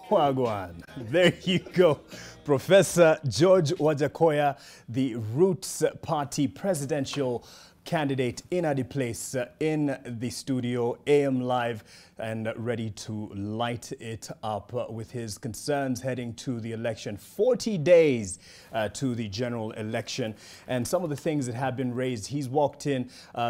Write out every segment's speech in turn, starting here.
Wagwan. There you go. Professor George Wajackoyah, the Roots Party presidential candidate in the place in the studio, AM Live, and ready to light it up with his concerns heading to the election. 40 days to the general election, and some of the things that have been raised. He's walked in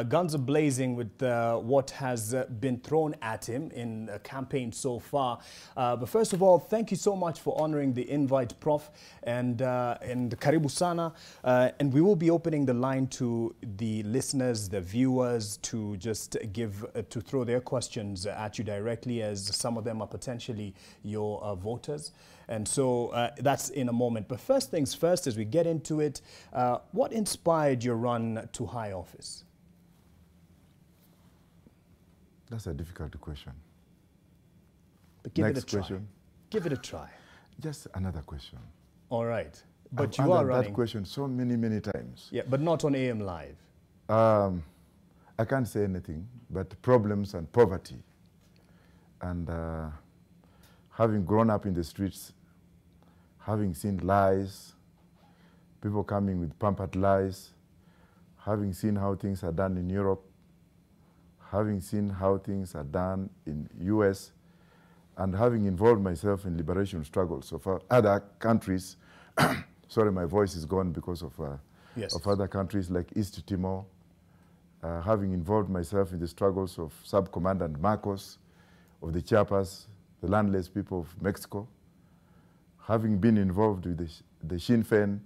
guns a-blazing with what has been thrown at him in the campaign so far. But first of all, thank you so much for honoring the invite, Prof, and karibu sana. And we will be opening the line to the listeners, the viewers, to just give, to throw their questions at you directly, as some of them are potentially your voters. And so that's in a moment. But first things first, as we get into it, what inspired your run to high office? That's a difficult question. But give Next it a try. question. Give it a try. Just another question. All right. But I've you are answered running. that question so many times. Yeah, but not on AM Live. I can't say anything, but problems and poverty. And having grown up in the streets, having seen lies, people coming with pampered lies, having seen how things are done in Europe, having seen how things are done in US, and having involved myself in liberation struggles of other countries. Sorry, my voice is gone because of other countries like East Timor, having involved myself in the struggles of Sub-Commandant Marcos, of the Chiapas, the landless people of Mexico, having been involved with the Sinn Féin,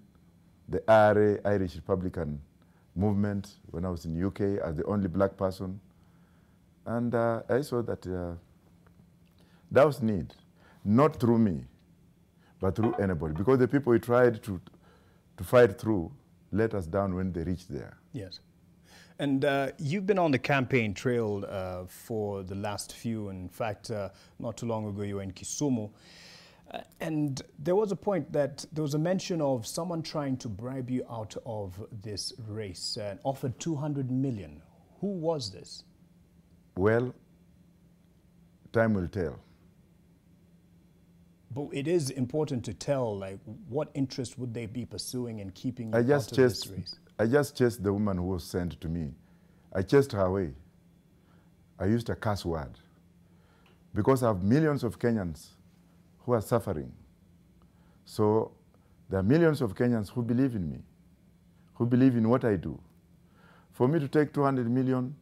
the IRA, Irish Republican movement, when I was in the UK as the only black person. And I saw that there was need, not through me, but through anybody, because the people we tried to fight through let us down when they reached there. Yes. And you've been on the campaign trail for the last few. In fact, not too long ago, you were in Kisumu. And there was a point that there was a mention of someone trying to bribe you out of this race and offered 200 million. Who was this? Well, time will tell. But it is important to tell, like, what interest would they be pursuing in keeping you I out just of this race? I just chased the woman who was sent to me. I chased her away. I used a curse word. Because I have millions of Kenyans who are suffering. So there are millions of Kenyans who believe in me, who believe in what I do. For me to take 200 million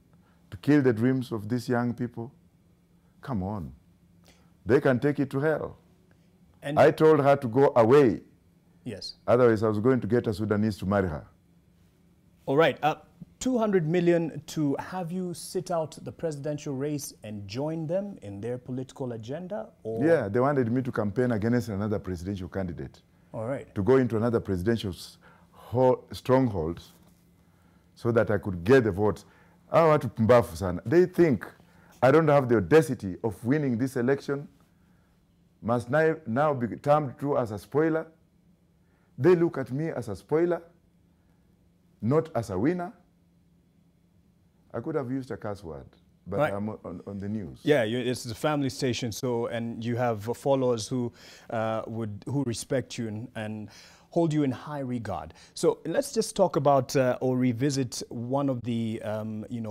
to kill the dreams of these young people, come on. They can take it to hell. And I told her to go away. Yes. Otherwise, I was going to get a Sudanese to marry her. All right. 200 million to have you sit out the presidential race and join them in their political agenda? Or? Yeah, they wanted me to campaign against another presidential candidate. All right. To go into another presidential stronghold so that I could get the votes. I want to pumbafu sana. They think I don't have the audacity of winning this election, must now be termed true as a spoiler. They look at me as a spoiler, not as a winner. I could have used a curse word, but right. I'm on the news. Yeah, it's the family station, so, and you have followers who who respect you and hold you in high regard. So let's just talk about or revisit one of the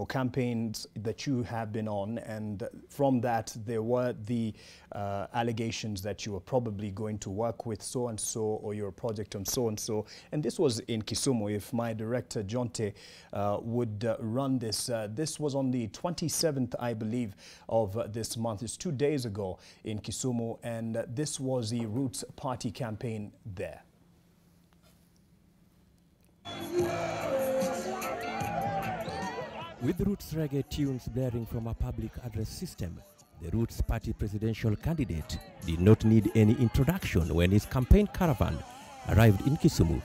campaigns that you have been on, and from that there were the allegations that you were probably going to work with so-and-so or your project on so-and-so, and this was in Kisumu. If my director Jonte would run this, this was on the 27th, I believe, of this month. It's 2 days ago in Kisumu, and this was the Roots Party campaign there. With Roots reggae tunes blaring from a public address system, the Roots Party presidential candidate did not need any introduction when his campaign caravan arrived in Kisumu.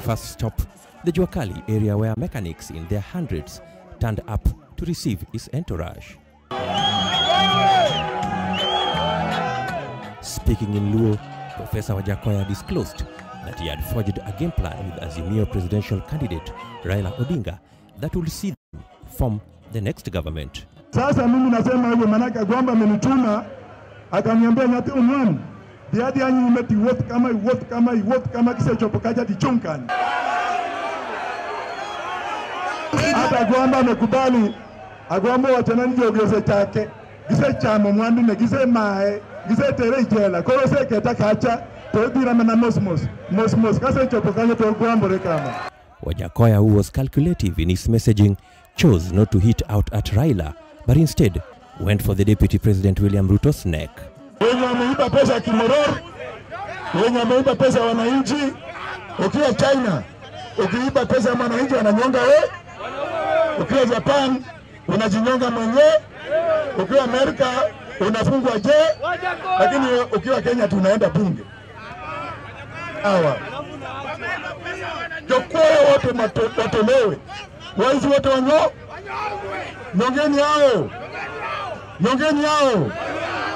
First stop, the Juakali area where mechanics in their hundreds turned up to receive his entourage. Speaking in Luo, Professor Wajackoyah disclosed that he had forged a game plan with Azimio presidential candidate Raila Odinga that would see them form the next government. Sasa mimi nasema hivyo manaka kwamba amenituma akaniambia nyati unwan diadi anyi imeti wote kama kisa chopokaja dichunkani. Hata kwamba amekubali agwamba wachanani jogeze chake gise chamo mwandu ne gise mae gise tere jela koro se keta kacha to dira mena mosmos kase chopokaja to gwambore kama. Wajackoyah, who was calculative in his messaging, chose not to hit out at Raila, but instead went for the Deputy President William Ruto's neck. Wenye wameiba pesa Kimoror, wenye wameiba pesa wananchi, ukiwa China, ukiiba pesa ya wananchi wananyonga wewe, ukiwa Japan unajinyonga mwenyewe, ukiwa Amerika unafungwa je, lakini ukiwa Kenya tunaenda bunge. Hawa Jokoya wote watolewe, waizi wote nyongeni hao.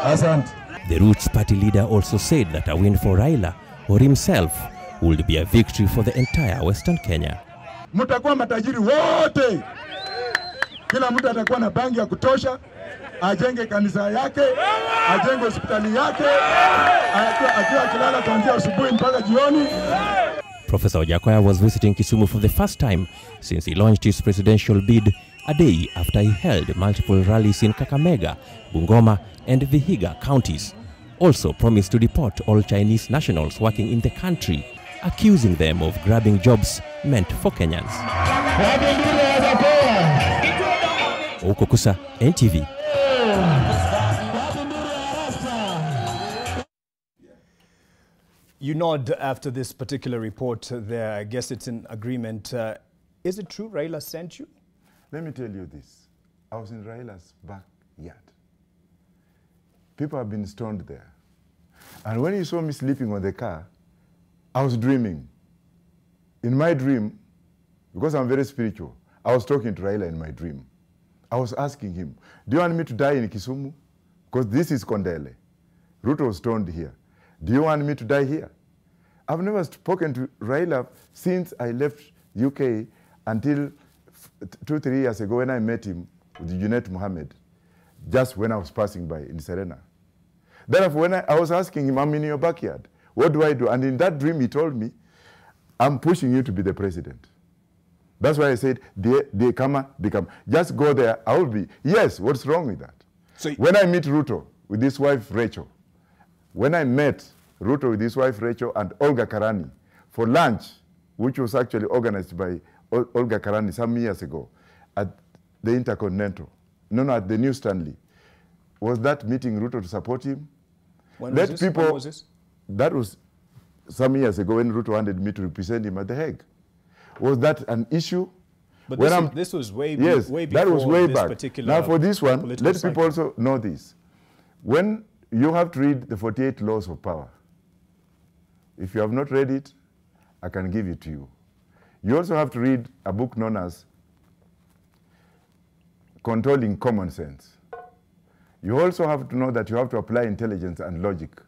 Asante. The Roots Party leader also said that a win for Raila or himself would be a victory for the entire Western Kenya. Mtakuwa matajiri wote. Kila mtu atakuwa na bangi ya kutosha, ajenge kanisa yake, ajenge hospitali yake, akiwa kilala kuanzia asubuhi mpaka jioni. Professor Wajackoyah was visiting Kisumu for the first time since he launched his presidential bid a day after he held multiple rallies in Kakamega, Bungoma and Vihiga counties. Also promised to deport all Chinese nationals working in the country, accusing them of grabbing jobs meant for Kenyans. Okukusa, NTV. You nod after this particular report there. I guess it's in agreement. Is it true Raila sent you? Let me tell you this. I was in Raila's backyard. People have been stoned there. And when you saw me sleeping on the car, I was dreaming. In my dream, because I'm very spiritual, I was talking to Raila in my dream. I was asking him, do you want me to die in Kisumu? Because this is Kondele. Ruto was stoned here. Do you want me to die here? I've never spoken to Raila since I left UK until 2-3 years ago when I met him with Junet Mohammed, just when I was passing by in Serena. Therefore, when I was asking him, I'm in your backyard, what do I do? And in that dream, he told me, I'm pushing you to be the president. That's why I said, they come. Just go there, I will be. Yes, what's wrong with that? So when I meet Ruto with his wife, Rachel, when I met Ruto with his wife, Rachel, and Olga Karani for lunch, which was actually organized by Olga Karani some years ago at the Intercontinental, at the New Stanley, was that meeting Ruto to support him? When was this? That was some years ago when Ruto wanted me to represent him at The Hague. Was that an issue? But this was way before that was way this back. particular Now for this one, let cycle. people also know this. When you have to read the 48 laws of power, if you have not read it, I can give it to you. You also have to read a book known as Controlling Common Sense. You also have to know that you have to apply intelligence and logic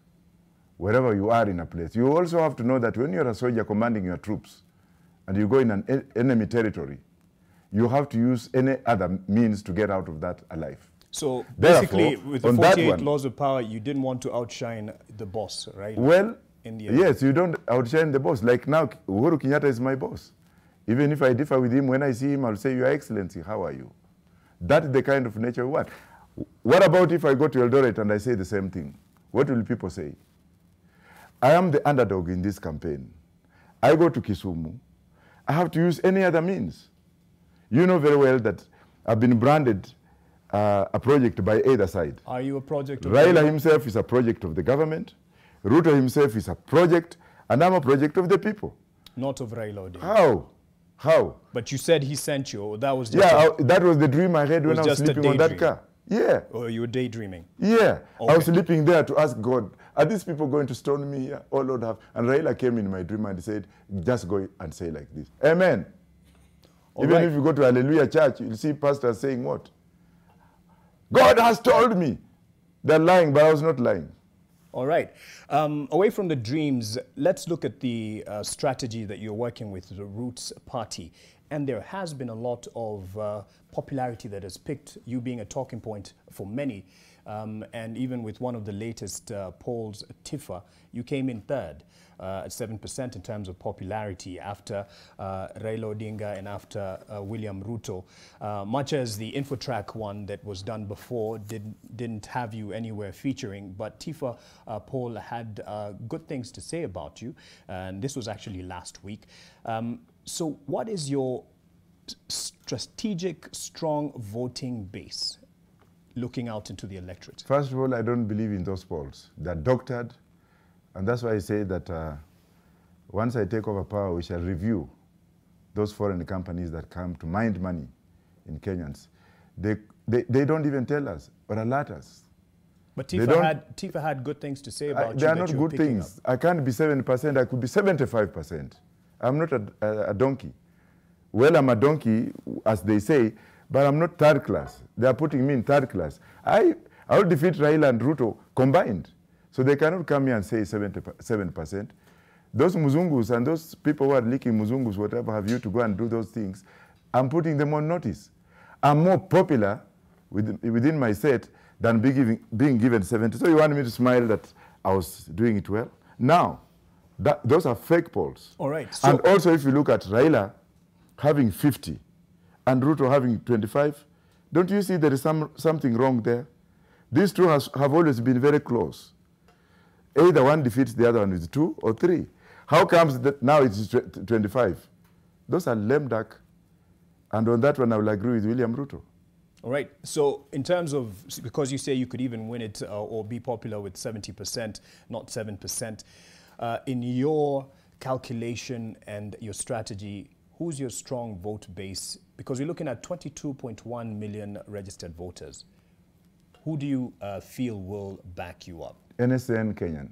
wherever you are in a place. You also have to know that when you're a soldier commanding your troops and you go in an enemy territory, you have to use any other means to get out of that alive. So Therefore, basically, with the 48 laws of power, you didn't want to outshine the boss, right? Well, India. Yes, you don't outshine the boss. Like now, Uhuru Kenyatta is my boss. Even if I differ with him, when I see him, I'll say, Your Excellency, how are you? That's the kind of nature we want. What about if I go to Eldoret and I say the same thing? What will people say? I am the underdog in this campaign. I go to Kisumu. I have to use any other means. You know very well that I've been branded a project by either side. Are you a project of Raila himself is a project of the government. Ruto himself is a project, and I'm a project of the people. Not of Raila Odinga. How? But you said he sent you. Or that was just that was the dream I had when I was sleeping on that car. Yeah. Or you were daydreaming? Yeah. Okay. I was sleeping there to ask God, are these people going to stone me here? Oh, Lord, have. And Raila came in my dream and he said, just go and say like this. Amen. Even if you go to Hallelujah Church, you'll see pastors saying what? God has told me. They're lying, but I was not lying. All right. Away from the dreams, let's look at the strategy that you're working with, the Roots Party. And there has been a lot of popularity that has picked you being a talking point for many. And even with one of the latest polls, TIFA, you came in third at 7% in terms of popularity after Raila Odinga and after William Ruto. Much as the InfoTrack one that was done before didn't have you anywhere featuring, but TIFA poll had good things to say about you. And this was actually last week. So what is your strategic, strong voting base looking out into the electorate? First of all, I don't believe in those polls. They're doctored. And that's why I say that once I take over power, we shall review those foreign companies that come to mind money in Kenyans. They don't even tell us or alert us. But TIFA had good things to say about you. They are not good things. I can't be 7%, I could be 75%. I'm not a donkey. Well, I'm a donkey, as they say, but I'm not third class. They are putting me in third class. I will defeat Raila and Ruto combined. So they cannot come here and say 7%. Those Muzungus and those people who are leaking Muzungus, whatever have you, to go and do those things, I'm putting them on notice. I'm more popular within my set than being given 70. So you want me to smile that I was doing it well? Now, those are fake polls. All right. So and also, if you look at Raila having 50 and Ruto having 25, don't you see there is something wrong there? These two have always been very close. Either one defeats the other one with 2 or 3. How comes that now it's 25? Those are lame duck. And on that one, I will agree with William Ruto. All right. So in terms of, because you say you could even win it or be popular with 70%, not 7%, in your calculation and your strategy, who's your strong vote base? Because we're looking at 22.1 million registered voters. Who do you feel will back you up? NSN Kenyan.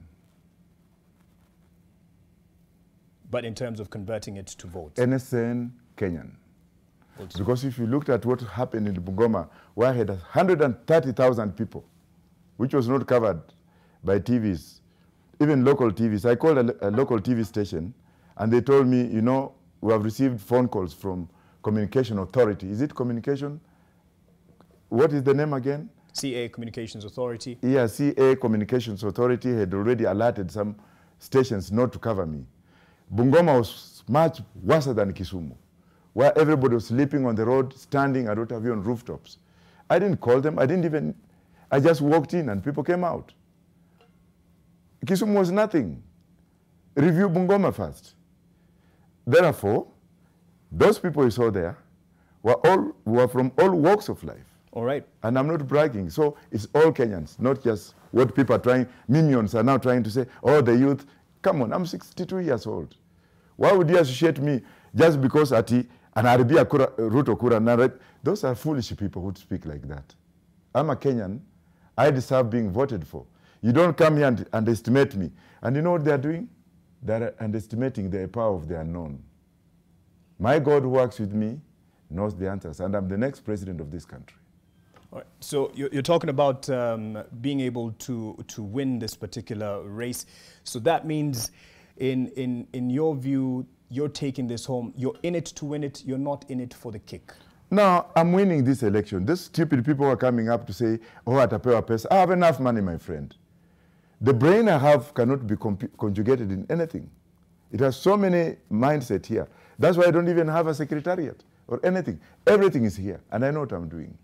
But in terms of converting it to votes? NSN Kenyan. Because if you looked at what happened in Bungoma, where I had 130,000 people, which was not covered by TVs, even local TVs. I called a local TV station, and they told me, you know, we have received phone calls from Communication Authority. Is it Communication? What is the name again? CA Communications Authority. Yeah, CA Communications Authority had already alerted some stations not to cover me. Bungoma was much worse than Kisumu, where everybody was sleeping on the road, standing at what have you on rooftops. I didn't call them. I just walked in and people came out. Kisumu was nothing. Review Bungoma first. Therefore, those people you saw there were from all walks of life. All right. And I'm not bragging. So it's all Kenyans, not just what people are trying, minions are now trying to say, oh, the youth. Come on, I'm 62 years old. Why would you associate me just because ati anaribia Ruto kura? Those are foolish people who speak like that. I'm a Kenyan. I deserve being voted for. You don't come here and underestimate me. And you know what they're doing? They're underestimating the power of the unknown. My God who works with me knows the answers, and I'm the next president of this country. All right. So you're talking about being able to win this particular race. So that means, in your view, you're taking this home. You're in it to win it. You're not in it for the kick. No, I'm winning this election. These stupid people are coming up to say, oh, atapewa pesa. I have enough money, my friend. The brain I have cannot be conjugated in anything. It has so many mindset here. That's why I don't even have a secretariat or anything. Everything is here, and I know what I'm doing.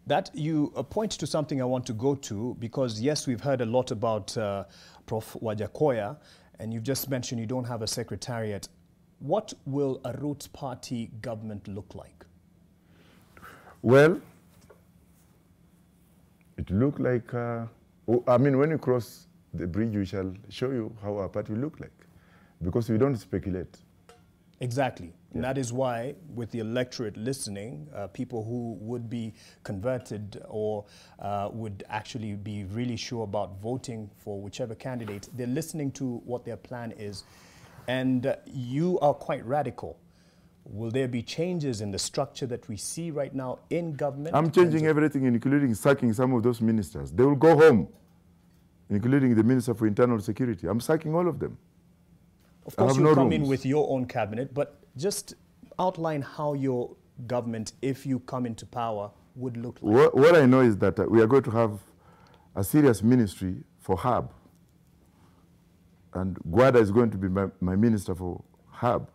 That you point to something I want to go to, because yes, we've heard a lot about Prof. Wajackoyah, and you've just mentioned you don't have a secretariat. What will a Roots Party government look like? Well, it look like, I mean, when you cross the bridge, we shall show you how our party will look like, because we don't speculate. Exactly. Yeah. And that is why, with the electorate listening, people who would be converted or would actually be really sure about voting for whichever candidate, they're listening to what their plan is. And you are quite radical. Will there be changes in the structure that we see right now in government? I'm changing everything, including sacking some of those ministers. They will go home, including the Minister for Internal Security. I'm sacking all of them. Of course, you'll come in with your own cabinet, but just outline how your government, if you come into power, would look like? What I know is that we are going to have a serious ministry for hub. And Gwada is going to be my minister for hub.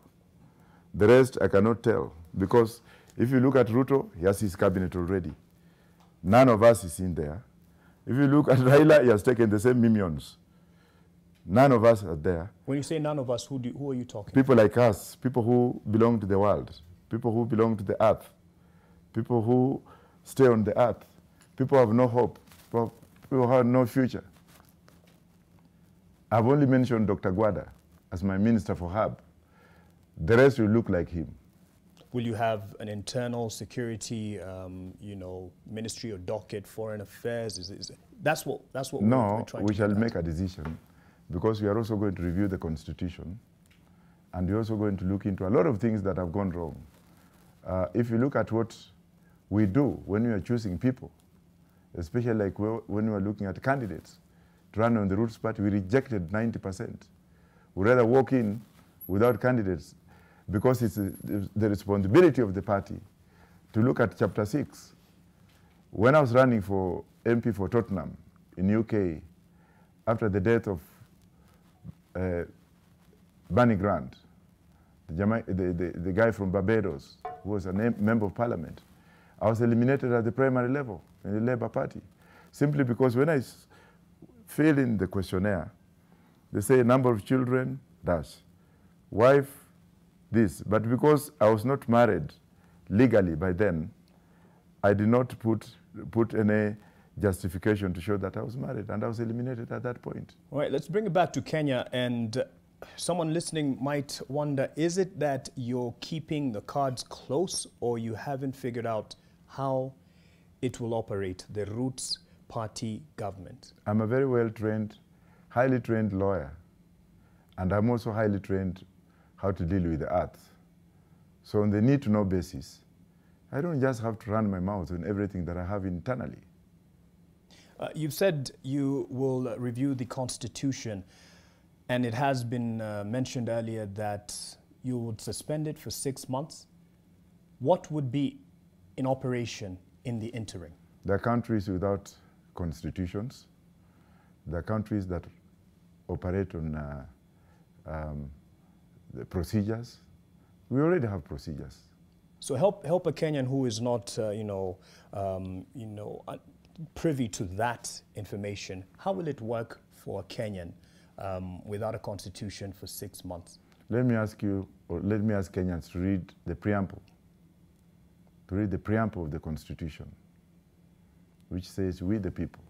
The rest I cannot tell, because if you look at Ruto, he has his cabinet already. None of us is in there. If you look at Raila, he has taken the same minions. None of us are there. When you say none of us, who are you talking? People like us, people who belong to the world, people who belong to the earth, people who stay on the earth, people who have no hope, people who have no future. I've only mentioned Dr. Gwada as my minister for hub. The rest will look like him. Will you have an internal security, ministry or docket, foreign affairs? That's what we're trying to we shall make a decision, because we are also going to review the constitution, and we're also going to look into a lot of things that have gone wrong. If you look at what we do when we are choosing people, especially like when we are looking at candidates to run on the Roots Party, we rejected 90%. We'd rather walk in without candidates, because it's the responsibility of the party to look at Chapter 6. When I was running for MP for Tottenham in UK, after the death of Barney Grant, the guy from Barbados, who was a member of parliament, I was eliminated at the primary level in the Labour Party, simply because when I fill in the questionnaire, they say number of children, dash, wife, this. But because I was not married legally by then, I did not put any justification to show that I was married, and I was eliminated at that point. All right, let's bring it back to Kenya. And someone listening might wonder, is it that you're keeping the cards close, or you haven't figured out how it will operate, the Roots Party government? I'm a very well-trained, highly trained lawyer, and I'm also highly trained how to deal with the earth. So on the need-to-know basis, I don't just have to run my mouth on everything that I have internally. You've said you will review the Constitution, and it has been mentioned earlier that you would suspend it for 6 months. What would be in operation in the interim? There are countries without constitutions. There are countries that operate on the procedures. We already have procedures. So help a Kenyan who is not, privy to that information. How will it work for a Kenyan without a constitution for 6 months? Let me ask you, or let me ask Kenyans to read the preamble. To read the preamble of the Constitution, which says, "We the people."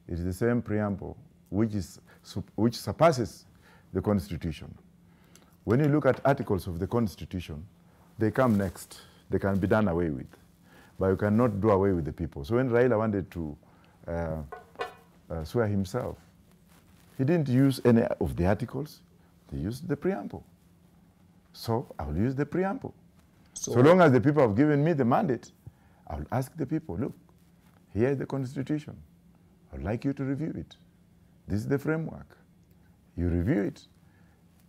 It is the same preamble which surpasses the Constitution. When you look at articles of the Constitution, they come next. They can be done away with. But you cannot do away with the people. So when Raila wanted to swear himself, he didn't use any of the articles. He used the preamble. So I will use the preamble. So long as the people have given me the mandate, I will ask the people, look, here is the Constitution. I would like you to review it. This is the framework. You review it.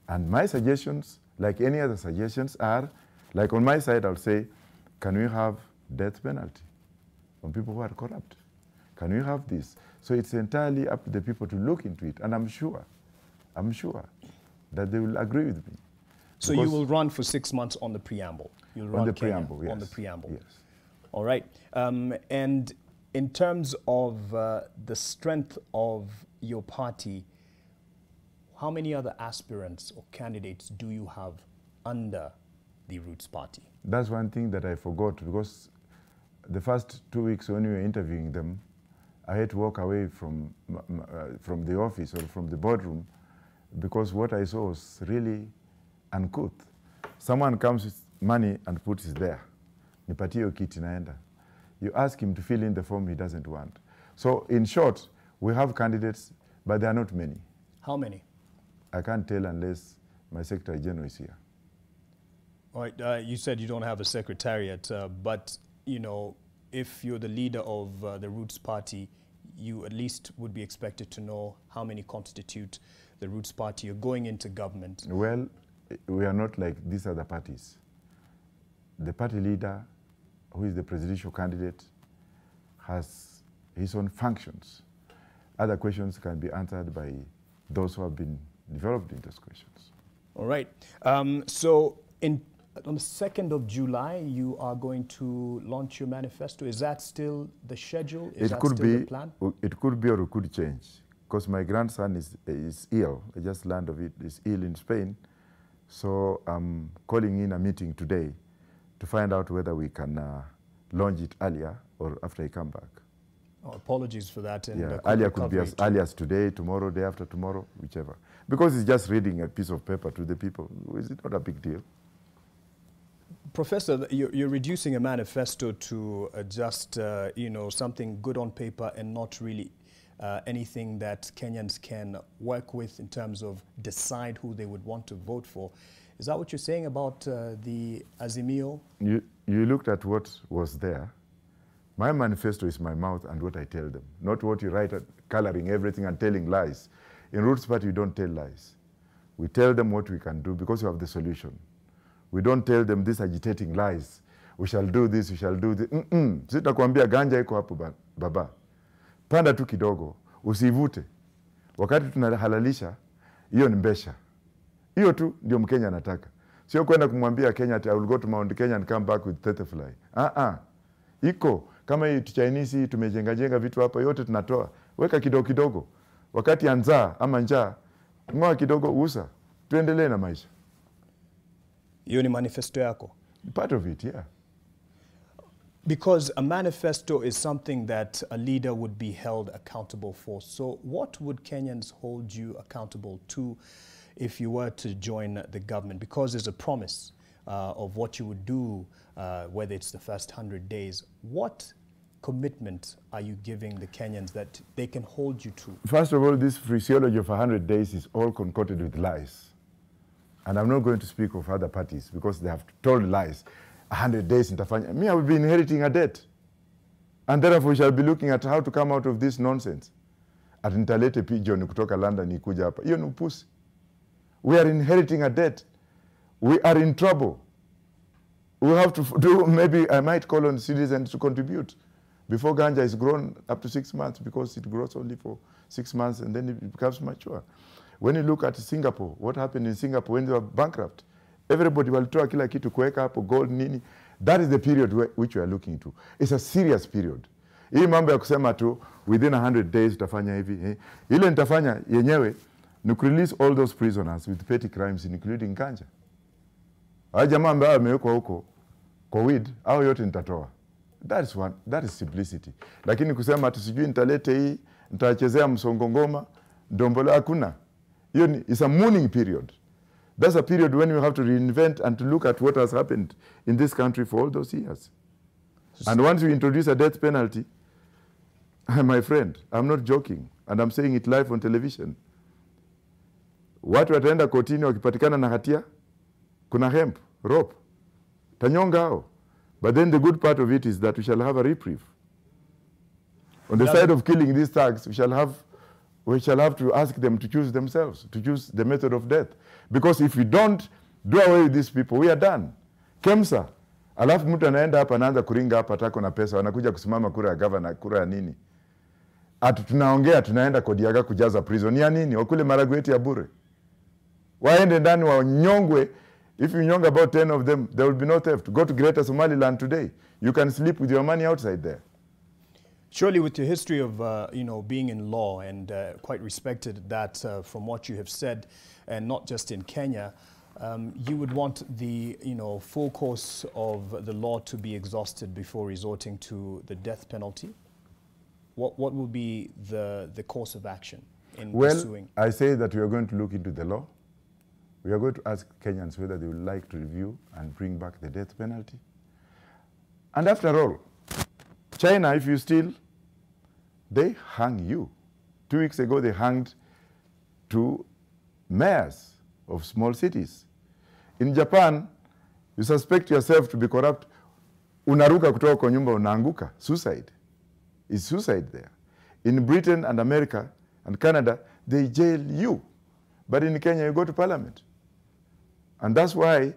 And my suggestions, like any other suggestions, are, like on my side, I'll say, can we have death penalty on people who are corrupt? Can we have this? So it's entirely up to the people to look into it. And I'm sure that they will agree with me. So you will run for 6 months on the preamble? You'll run on the Kenya preamble, yes. On the preamble. Yes. All right. And in terms of the strength of your party, how many other aspirants or candidates do you have under the Roots Party? That's one thing that I forgot, because the first 2 weeks when we were interviewing them, I had to walk away from the office or from the boardroom, because what I saw was really uncouth. Someone comes with money and puts it there. Nipatie hiyo kiti naenda. You ask him to fill in the form he doesn't want. So in short, we have candidates, but there are not many. How many? I can't tell unless my Secretary General is here. All right, you said you don't have a secretariat, but if you're the leader of the Roots Party, you at least would be expected to know how many constitute the Roots Party. You're going into government. Well, we are not like these other parties. the party leader, who is the presidential candidate, has his own functions. Other questions can be answered by those who have been developed in those questions. All right. So on the 2nd of July, you are going to launch your manifesto. Is that still the schedule? Is that still the plan? It could be or it could change. Because my grandson is ill. I just learned of it. He's ill in Spain. So I'm calling in a meeting today to find out whether we can launch it earlier or after I come back. Oh, apologies for that. And yeah, earlier could be as early as today, tomorrow, day after tomorrow, whichever. Because it's just reading a piece of paper to the people. Is it not a big deal? Professor, you're reducing a manifesto to just, you know, something good on paper and not really anything that Kenyans can work with in terms of decide who they would want to vote for. Is that what you're saying about the Azimio? You looked at what was there. My manifesto is my mouth and what I tell them, not what you write, coloring everything and telling lies. In Roots Party, we don't tell lies. We tell them what we can do because we have the solution. We don't tell them these agitating lies. We shall do this, we shall do this. Sitakwambia ganja iko hapo baba. Panda tu kidogo, usivute. Wakati tunahalalisha, hiyo ni mbesha. Hiyo tu ndio Mkenya anataka. Sio kwenda kumwambia Kenya I will go to Mount Kenya and come back with tetefly. Iko kama hii Chinese tumejenga vitu hapa yote tunatoa. Weka kidogo kidogo. Wakati anzaa ama njaa, ngoa kidogo usa. Tuendelee na maisha. Hiyo ni manifesto yako? Part of it, yeah. Because a manifesto is something that a leader would be held accountable for. So what would Kenyans hold you accountable to if you were to join the government? Because there's a promise of what you would do, whether it's the first 100 days. What commitment are you giving the Kenyans that they can hold you to? First of all, this phraseology of 100 days is all concocted with lies. And I'm not going to speak of other parties because they have told lies. 100 days nitafanya. Me, I will be inheriting a debt. And therefore we shall be looking at how to come out of this nonsense. At nitalete pigeon kutoka London nikuja hapa. Hiyo ni upusi. We are inheriting a debt. We are in trouble. We have to do, maybe I might call on citizens to contribute before ganja is grown up to 6 months, because it grows only for 6 months and then it becomes mature. When you look at Singapore, what happened in Singapore when they were bankrupt? Everybody walitoa kila kitu kuweka hapo, gold nini. That is the period which we are looking to. It's a serious period. Hii mambo ya kusema tu within 100 days utafanya hivi. Ile nitafanya yenyewe ni release all those prisoners with petty crimes including ganja. Haya jamaa ambao wamewekwa huko kwa weed au yote nitatoa. That is simplicity. Lakini kusema tu sijui nitalete hii, nitachezea msongo ngoma, ndombolo hakuna. Hiyo is a mourning period. That's a period when we have to reinvent and to look at what has happened in this country for all those years. And once we introduce a death penalty, my friend, I'm not joking, and I'm saying it live on television. Watu wataenda kotini wakipatikana na hatia, kuna hemp, rope, tanyonga hao. But then the good part of it is that we shall have a reprieve. On the side of killing these thugs, we shall have to ask them to choose themselves, to choose the method of death. Because if we don't do away with these people, we are done. Kemsa, alafu mtu anaenda hapa anaanza kuringa hapa tako na pesa, wanakuja kusimama kura ya governor, kura ya nini. Atu tunaongea, tunaenda Kodiaga kujaza prison. Ya nini? Wakule maragweti ya bure. Waende ndani wanyongwe. If you nyong about 10 of them, there will be no theft. Go to Greater Somaliland today. You can sleep with your money outside there. Surely with your history of, being in law and quite respected that from what you have said, and not just in Kenya, you would want the, full course of the law to be exhausted before resorting to the death penalty? What will be the course of action in pursuing? Well, I say that we are going to look into the law. We are going to ask Kenyans whether they would like to review and bring back the death penalty. And after all, China, if you steal, they hang you. 2 weeks ago, they hanged 2 mayors of small cities. In Japan, you suspect yourself to be corrupt, unaruka kutoka kwa nyumba unaanguka. Suicide. It's suicide there. In Britain and America and Canada, they jail you. But in Kenya, you go to parliament. And that's why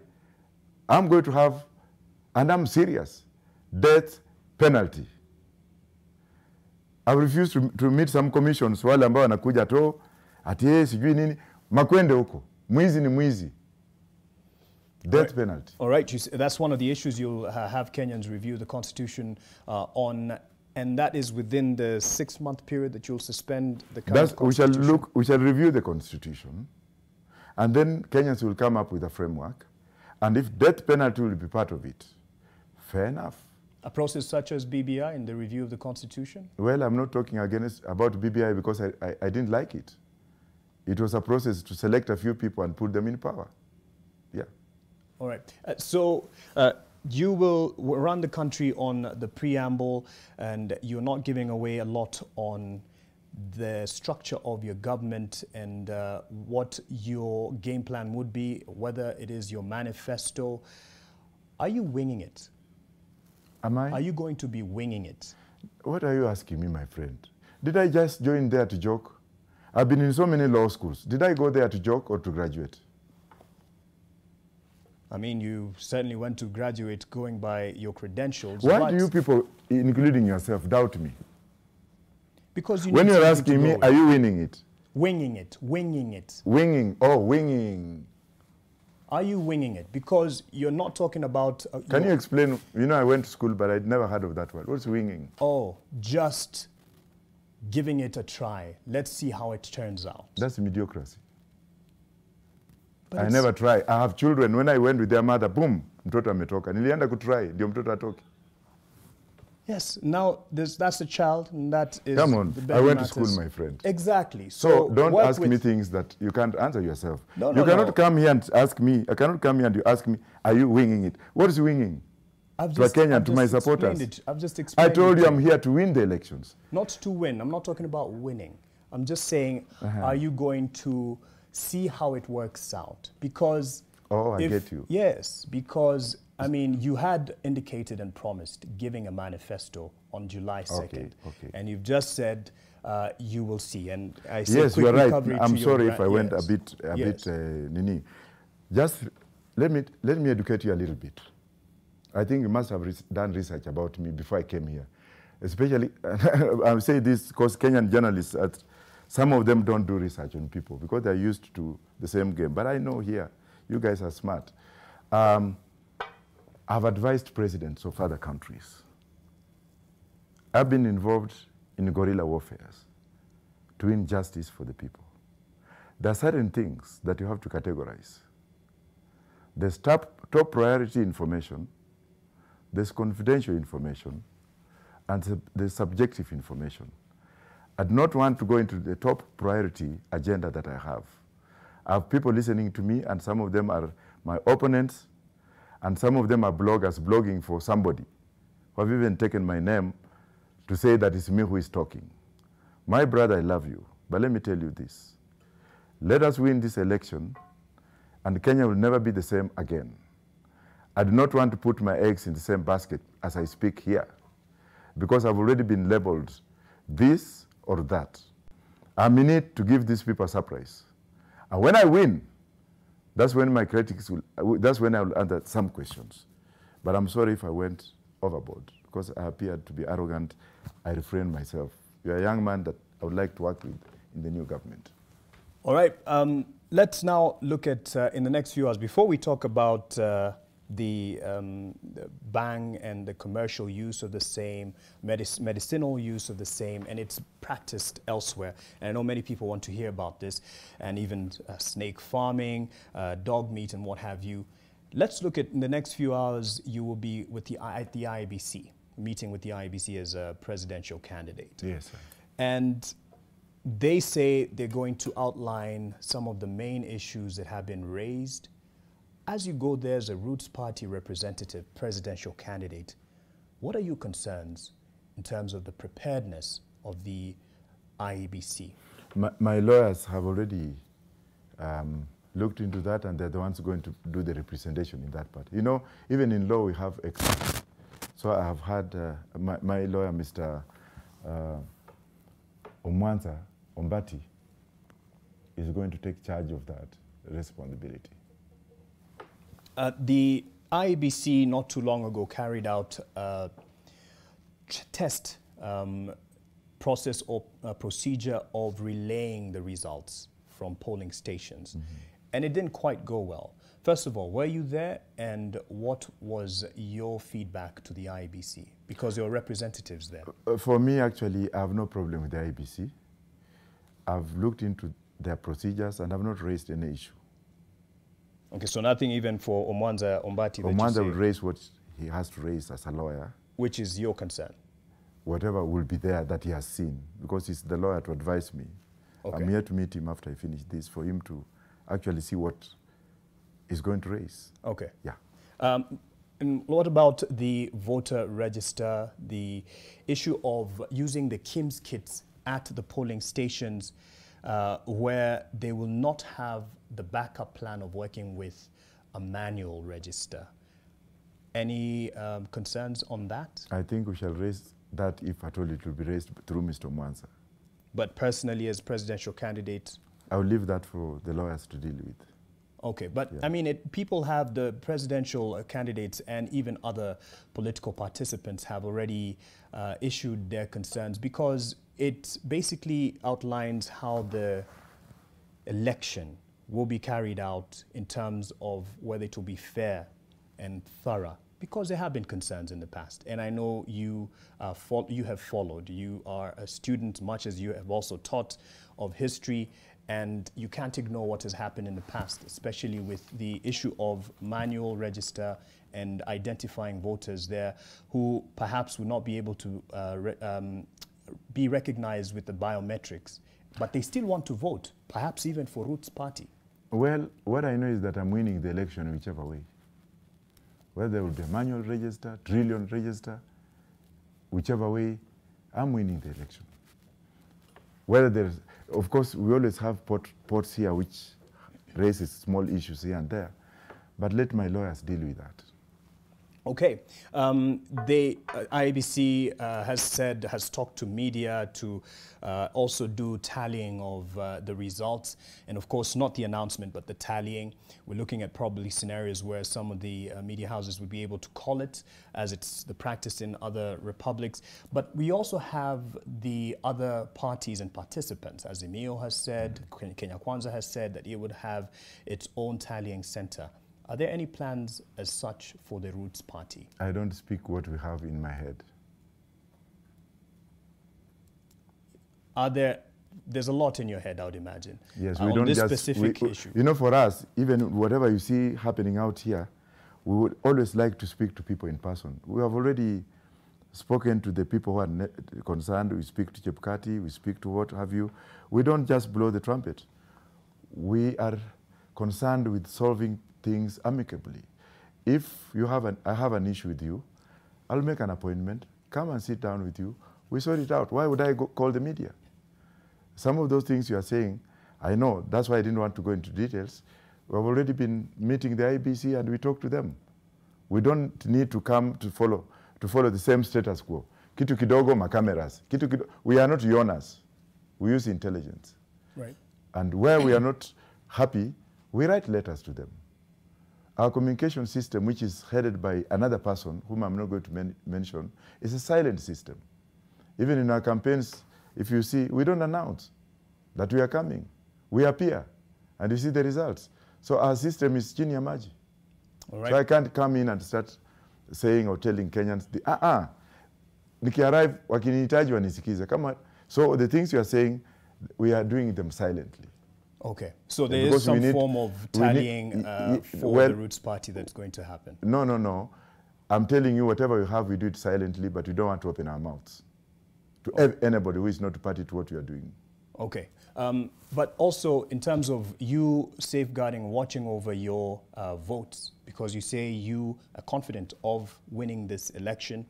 I'm going to have And I'm serious. Death penalty. I've refused to meet some commissions wale ambao wanakuja to ati yeye sijui nini makwende huko. Mwizi ni mwizi. Death penalty. All right, that's one of the issues you'll have Kenyans review the Constitution on, and that is within the 6-month period that you'll suspend the current Constitution. We shall review the Constitution, and then Kenyans will come up with a framework, and if death penalty will be part of it, fair enough. A process such as BBI in the review of the Constitution? Well, I'm not talking about BBI because I didn't like it. It was a process to select a few people and put them in power. Yeah. All right. You will run the country on the preamble, and you're not giving away a lot on the structure of your government and what your game plan would be, whether it is your manifesto. Are you winging it? Am I? Are you going to be winging it? What are you asking me, my friend? Did I just join there to joke? I've been in so many law schools. Did I go there to joke or to graduate? I mean, you certainly went to graduate going by your credentials. Why do you people, including yourself, doubt me? Because you when you're asking me, are you winning it? Winging it, winging it. Winging, oh, winging. Are you winging it? Because you're not talking about... Can you explain? You know, I went to school, but I'd never heard of that word. What's winging? Oh, just giving it a try. Let's see how it turns out. That's mediocrity. But I never try. I have children. When I went with their mother, boom, mtoto ametoka. Nilienda kutry, ndio mtoto atoke. Yes, now that's a child, and that is... Come on, I went to school, my friend. Exactly. So don't ask me things that you can't answer yourself. No, you cannot come here and ask me, I cannot come here and you ask me, are you winging it? What is winging? To Kenya, to my supporters. I've just explained I told you I'm here to win the elections. Not to win. I'm not talking about winning. I'm just saying, are you going to see how it works out? Because... Oh, I get you. Yes, because, I mean, you had indicated and promised giving a manifesto on July 2nd. Okay. And you've just said you will see. And I say yes, you're right. I'm sorry if I went yes. a bit, Nini. Just let me educate you a little bit. I think you must have done research about me before I came here. Especially, I say this because Kenyan journalists, some of them don't do research on people because they're used to the same game. But I know here, you guys are smart. I've advised presidents of other countries. I've been involved in guerrilla warfare to win justice for the people. There are certain things that you have to categorize. There's top priority information, there's confidential information, and there's subjective information. I do not want to go into the top priority agenda that I have. I have people listening to me, and some of them are my opponents, and some of them are bloggers blogging for somebody who have even taken my name to say that it's me who is talking. My brother, I love you, but let me tell you this. Let us win this election, and Kenya will never be the same again. I do not want to put my eggs in the same basket as I speak here, because I've already been labeled this or that. I'm in it to give these people a surprise. And when I win, that's when my critics that's when I will answer some questions. But I'm sorry if I went overboard, because I appeared to be arrogant. I refrained myself. You're a young man that I would like to work with in the new government. All right. Let's now look at, in the next few hours, before we talk about the bang and the commercial use of the same, medicinal use of the same, and it's practiced elsewhere. And I know many people want to hear about this, and even snake farming, dog meat, and what have you. Let's look at, in the next few hours, you will be with at the IEBC, meeting with the IEBC as a presidential candidate. Yes, sir. And they say they're going to outline some of the main issues that have been raised. As you go there as a Roots Party representative, presidential candidate, what are your concerns in terms of the preparedness of the IEBC? My lawyers have already looked into that, and they're the ones going to do the representation in that part. You know, even in law, we have experts. So I have had my lawyer, Mr. Ombati, is going to take charge of that responsibility. The IEBC not too long ago carried out a test process or procedure of relaying the results from polling stations. And it didn't quite go well. First of all, were you there, and what was your feedback to the IEBC? Because you're representatives there. For me, actually, I have no problem with the IEBC. I've looked into their procedures and have not raised any issue. Okay, so nothing even for Omwanza Ombati? Omwanza will raise what he has to raise as a lawyer. Which is your concern? Whatever will be there that he has seen, because he's the lawyer to advise me. Okay. I'm here to meet him after I finish this for him to actually see what is going to raise. Okay. Yeah. And what about the voter register, the issue of using the KIMS kits at the polling stations where they will not have the backup plan of working with a manual register? Any concerns on that? I think we shall raise that, if at all it will be raised through Mr. Mwanza. But personally, as presidential candidate? I will leave that for the lawyers to deal with. Okay, but I mean, people have, the presidential candidates and even other political participants have already issued their concerns, because it basically outlines how the election will be carried out in terms of whether it will be fair and thorough, because there have been concerns in the past. And I know you have followed. You are a student, much as you have also taught, of history. And you can't ignore what has happened in the past, especially with the issue of manual register and identifying voters there who perhaps would not be able to be recognized with the biometrics, but they still want to vote, perhaps even for Roots Party. Well, what I know is that I'm winning the election whichever way. Whether there will be a manual register, trillion register, whichever way, I'm winning the election. Whether there's, of course, we always have ports here which raises small issues here and there, but let my lawyers deal with that. Okay. IEBC has talked to media to also do tallying of the results, and of course not the announcement but the tallying. We're looking at probably scenarios where some of the media houses would be able to call it, as it's the practice in other republics. But we also have the other parties and participants. As Emil has said, Kenya Kwanza has said that it would have its own tallying center. Are there any plans as such for the Roots Party? I don't speak what we have in my head. There's a lot in your head, I would imagine. Yes, we don't this just, specific issue. You know, for us, even whatever you see happening out here, we would always like to speak to people in person. We have already spoken to the people who are concerned. We speak to Chepkati, we speak to what have you. We don't just blow the trumpet. We are concerned with solving things amicably. If you have I have an issue with you, I'll make an appointment, come and sit down with you, we sort it out. Why would I call the media? Some of those things you are saying, I know, that's why I didn't want to go into details. We've already been meeting the IEBC and we talk to them. We don't need to come to follow the same status quo. Kitu kidogo makameras. We are not Yonas. We use intelligence. Right. And where we are not happy, we write letters to them. Our communication system, which is headed by another person, whom I'm not going to mention, is a silent system. Even in our campaigns, if you see, we don't announce that we are coming. We appear, and you see the results. So our system is chini ya maji. Right. So I can't come in and start saying or telling Kenyans, nikiarrive, wakinihitaji wanisikize. So the things you are saying, we are doing them silently. Okay, so there is some form of tallying for the Roots Party that's going to happen. No. I'm telling you, whatever you have, we do it silently, but we don't want to open our mouths to anybody who is not party to what we are doing. Okay, but also in terms of you safeguarding, watching over your votes, because you say you are confident of winning this election,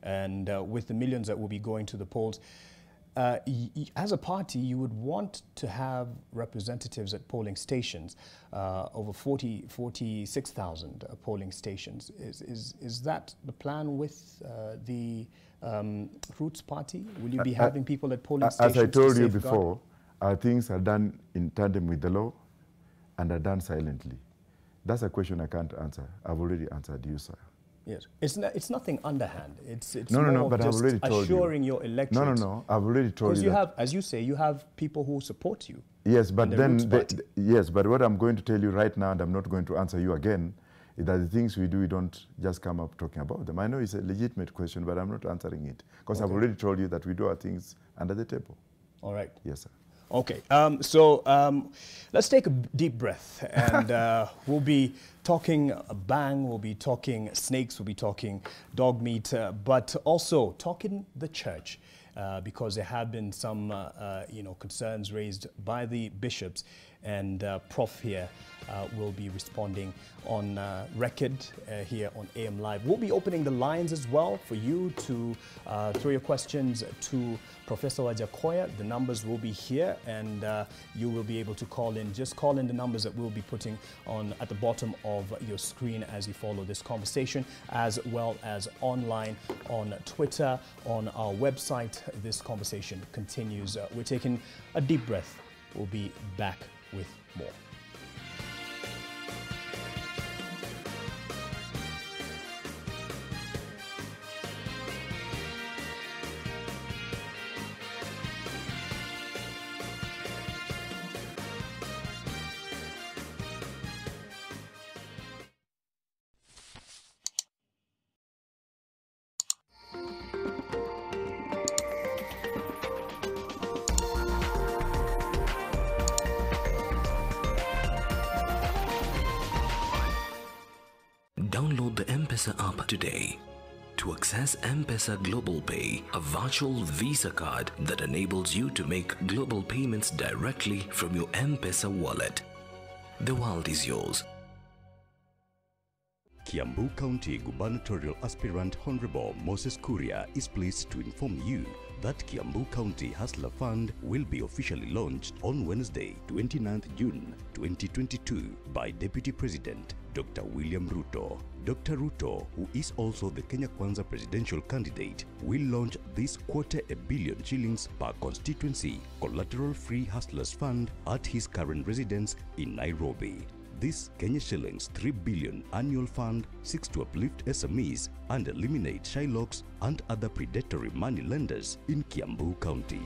and with the millions that will be going to the polls, as a party, you would want to have representatives at polling stations, over 46,000 polling stations. Is that the plan with the Roots Party? Will you be having people at polling stations? As I told you before, our things are done in tandem with the law and are done silently. That's a question I can't answer. I've already answered you, sir. Yes, it's nothing underhand. It's no, more but of I've just already told assuring you. your electorate. No, I've already told you. Because you have, as you say, you have people who support you. Yes, but then yes, but what I'm going to tell you right now, and I'm not going to answer you again, is that the things we do, we don't just come up talking about them. I know it's a legitimate question, but I'm not answering it because I've already told you that we do our things under the table. All right. Yes, sir. Okay, let's take a deep breath, and we'll be talking bang, we'll be talking snakes, we'll be talking dog meat, but also talking the church, because there have been some, concerns raised by the bishops, and Prof here will be responding on record here on AM Live. We'll be opening the lines as well for you to throw your questions to Professor Wajackoyah. The numbers will be here, and you will be able to call in. Just call in the numbers that we'll be putting on at the bottom of your screen as you follow this conversation, as well as online on Twitter, on our website. This conversation continues. We're taking a deep breath. We'll be back with more. Download the M-Pesa app today to access M-Pesa Global Pay, a virtual Visa card that enables you to make global payments directly from your M-Pesa wallet. The world is yours. Kiambu County Gubernatorial Aspirant Honorable Moses Kuria is pleased to inform you that Kiambu County Hustler Fund will be officially launched on Wednesday, 29th June 2022 by Deputy President Dr. William Ruto. Dr. Ruto, who is also the Kenya Kwanza presidential candidate, will launch this $250 million shillings per constituency collateral-free Hustlers Fund at his current residence in Nairobi. This Kenya shillings 3 billion annual fund seeks to uplift SMEs and eliminate Shylocks and other predatory money lenders in Kiambu County.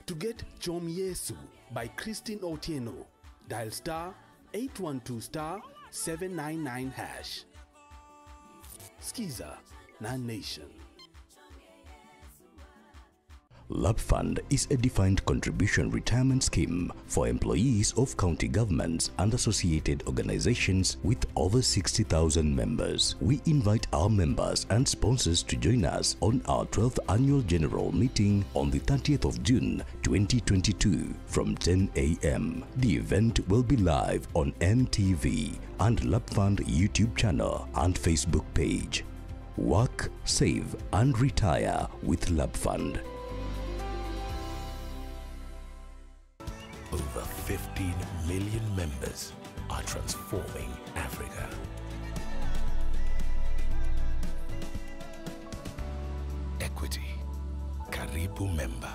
To get Chom Yesu by Christine Otieno, dial star 812 *799 hash. Skiza, non-nation. Lab Fund is a defined contribution retirement scheme for employees of county governments and associated organizations with over 60,000 members. We invite our members and sponsors to join us on our 12th annual general meeting on the 30th of June 2022 from 10 a.m. The event will be live on NTV and Lab Fund YouTube channel and Facebook page. Work, save and retire with Lab Fund. Over 15 million members are transforming Africa. Equity, Karibu member.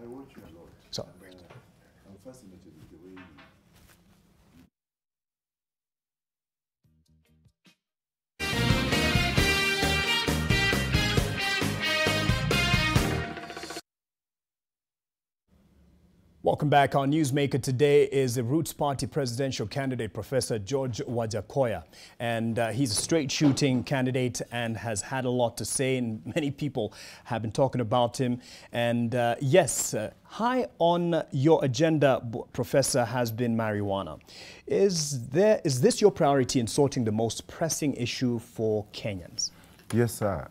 I watch you a lot. So, I'm fascinated with the way you... welcome back. Our newsmaker today is the Roots Party presidential candidate, Professor George Wajackoyah. And he's a straight shooting candidate and has had a lot to say, and many people have been talking about him. And yes, high on your agenda, Professor, has been marijuana. Is this your priority in sorting the most pressing issue for Kenyans? Yes, sir.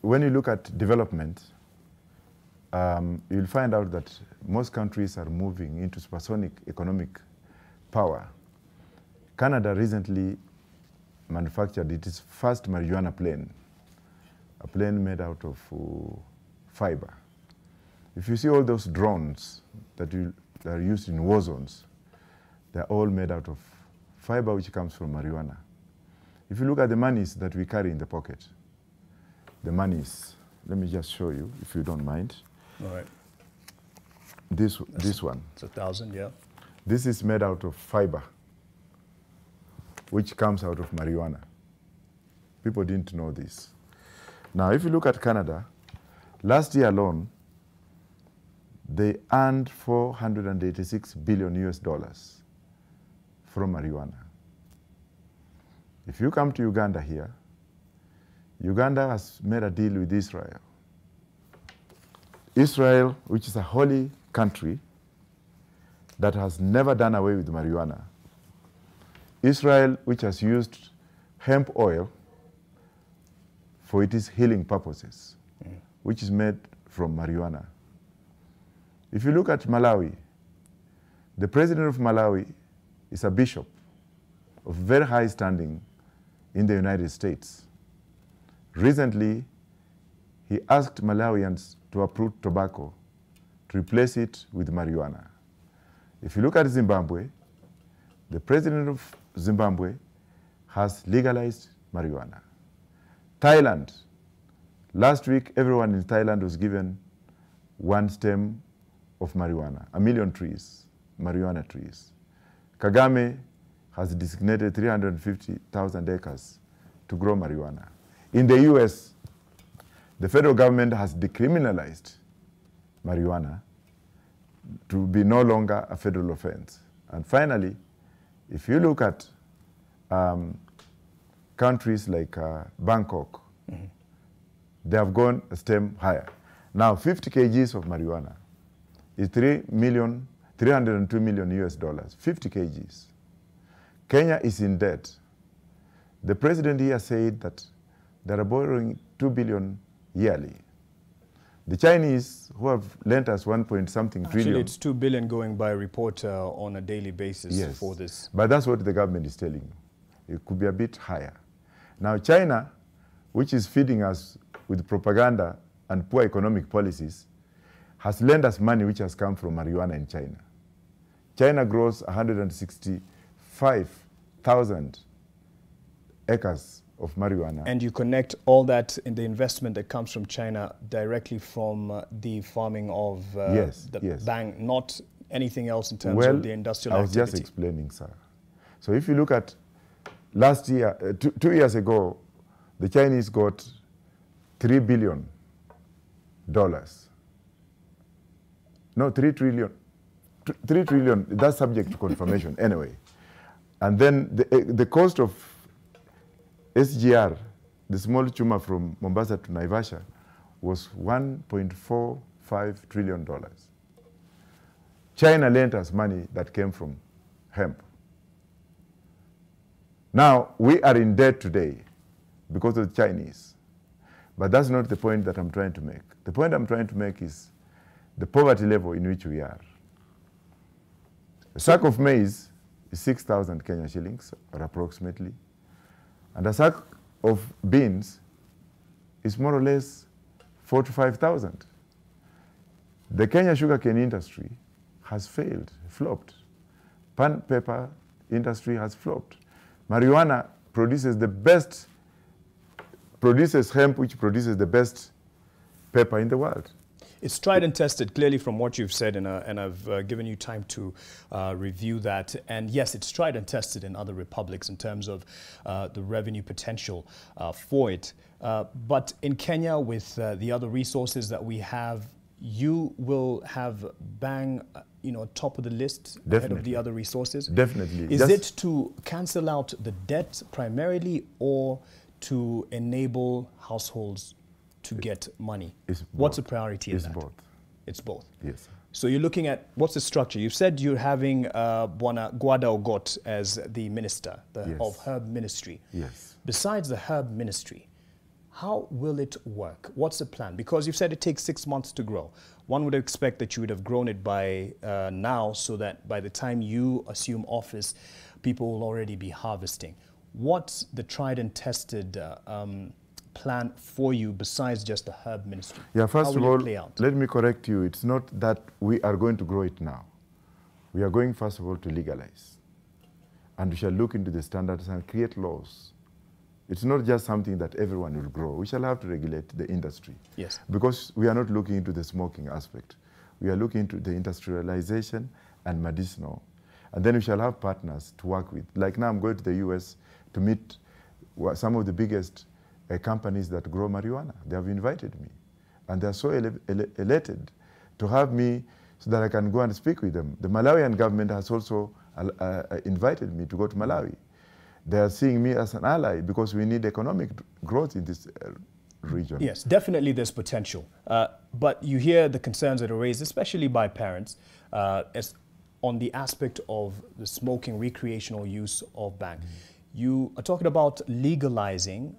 When you look at development, you'll find out that most countries are moving into supersonic economic power. Canada recently manufactured its first marijuana plane, a plane made out of fiber. If you see all those drones that are used in war zones, they're all made out of fiber which comes from marijuana. If you look at the monies that we carry in the pocket, the monies, let me just show you, if you don't mind. All right. This one. It's 1,000, yeah. This is made out of fiber, which comes out of marijuana. People didn't know this. Now, if you look at Canada, last year alone, they earned $486 billion US from marijuana. If you come to Uganda here, Uganda has made a deal with Israel. Israel, which is a holy country that has never done away with marijuana. Israel, which has used hemp oil for its healing purposes, which is made from marijuana. If you look at Malawi, the president of Malawi is a bishop of very high standing in the United States. Recently, he asked Malawians to uproot tobacco to replace it with marijuana. If you look at Zimbabwe, the president of Zimbabwe has legalized marijuana. Thailand, last week everyone in Thailand was given one stem of marijuana, 1 million trees, marijuana trees. Kagame has designated 350,000 acres to grow marijuana. In the US, the federal government has decriminalized marijuana to be no longer a federal offense. And finally, if you look at countries like Bangkok, they have gone a step higher. Now, 50 kgs of marijuana is $302 million US dollars, 50 kgs. Kenya is in debt. The president here said that they are borrowing 2 billion yearly. The Chinese, who have lent us 1 point something trillion. Actually, it's 2 billion going by report on a daily basis for this. But that's what the government is telling you. It could be a bit higher. Now, China, which is feeding us with propaganda and poor economic policies, has lent us money which has come from marijuana in China. China grows 165,000 acres of marijuana. And you connect all that in the investment that comes from China directly from the farming of bang, not anything else in terms of the industrial activity. I was just explaining, sir. So if you look at last year, 2 years ago, the Chinese got $3 billion. No, 3 trillion. 3 trillion, that's subject to confirmation anyway. And then the cost of SGR, the small chuma from Mombasa to Naivasha, was $1.45 trillion. China lent us money that came from hemp. Now, we are in debt today because of the Chinese. But that's not the point that I'm trying to make. The point I'm trying to make is the poverty level in which we are. A sack of maize is 6,000 Kenya shillings, or approximately. And a sack of beans is more or less 4,000 to 5,000. The Kenya sugarcane industry has failed, flopped. Pan paper industry has flopped. Marijuana produces hemp, which produces the best paper in the world. It's tried and tested, clearly, from what you've said, and I've given you time to review that. And yes, it's tried and tested in other republics in terms of the revenue potential for it. But in Kenya, with the other resources that we have, you will have bang, top of the list ahead of the other resources? Definitely. Is it to cancel out the debt primarily, or to enable households to get money? What's the priority in that? It's both. It's both? Yes. So you're looking at, what's the structure? You've said you're having Bwana Gwada Ogot as the minister of Herb Ministry. Yes. Besides the Herb Ministry, how will it work? What's the plan? Because you've said it takes 6 months to grow. One would expect that you would have grown it by now, so that by the time you assume office, people will already be harvesting. what's the tried and tested plan for you besides just the herb ministry? Yeah, first of all, play out? let me correct you. It's not that we are going to grow it now. We are going, first of all, to legalize. And we shall look into the standards and create laws. It's not just something that everyone will grow. We shall have to regulate the industry. Yes. Because we are not looking into the smoking aspect. We are looking into the industrialization and medicinal. And then we shall have partners to work with. Like now I'm going to the US to meet some of the biggest companies that grow marijuana. They have invited me. And they're so elated to have me so that I can go and speak with them. The Malawian government has also invited me to go to Malawi. They are seeing me as an ally because we need economic growth in this region. Yes, definitely there's potential. But you hear the concerns that are raised, especially by parents, as on the aspect of the smoking recreational use of bang. You are talking about legalizing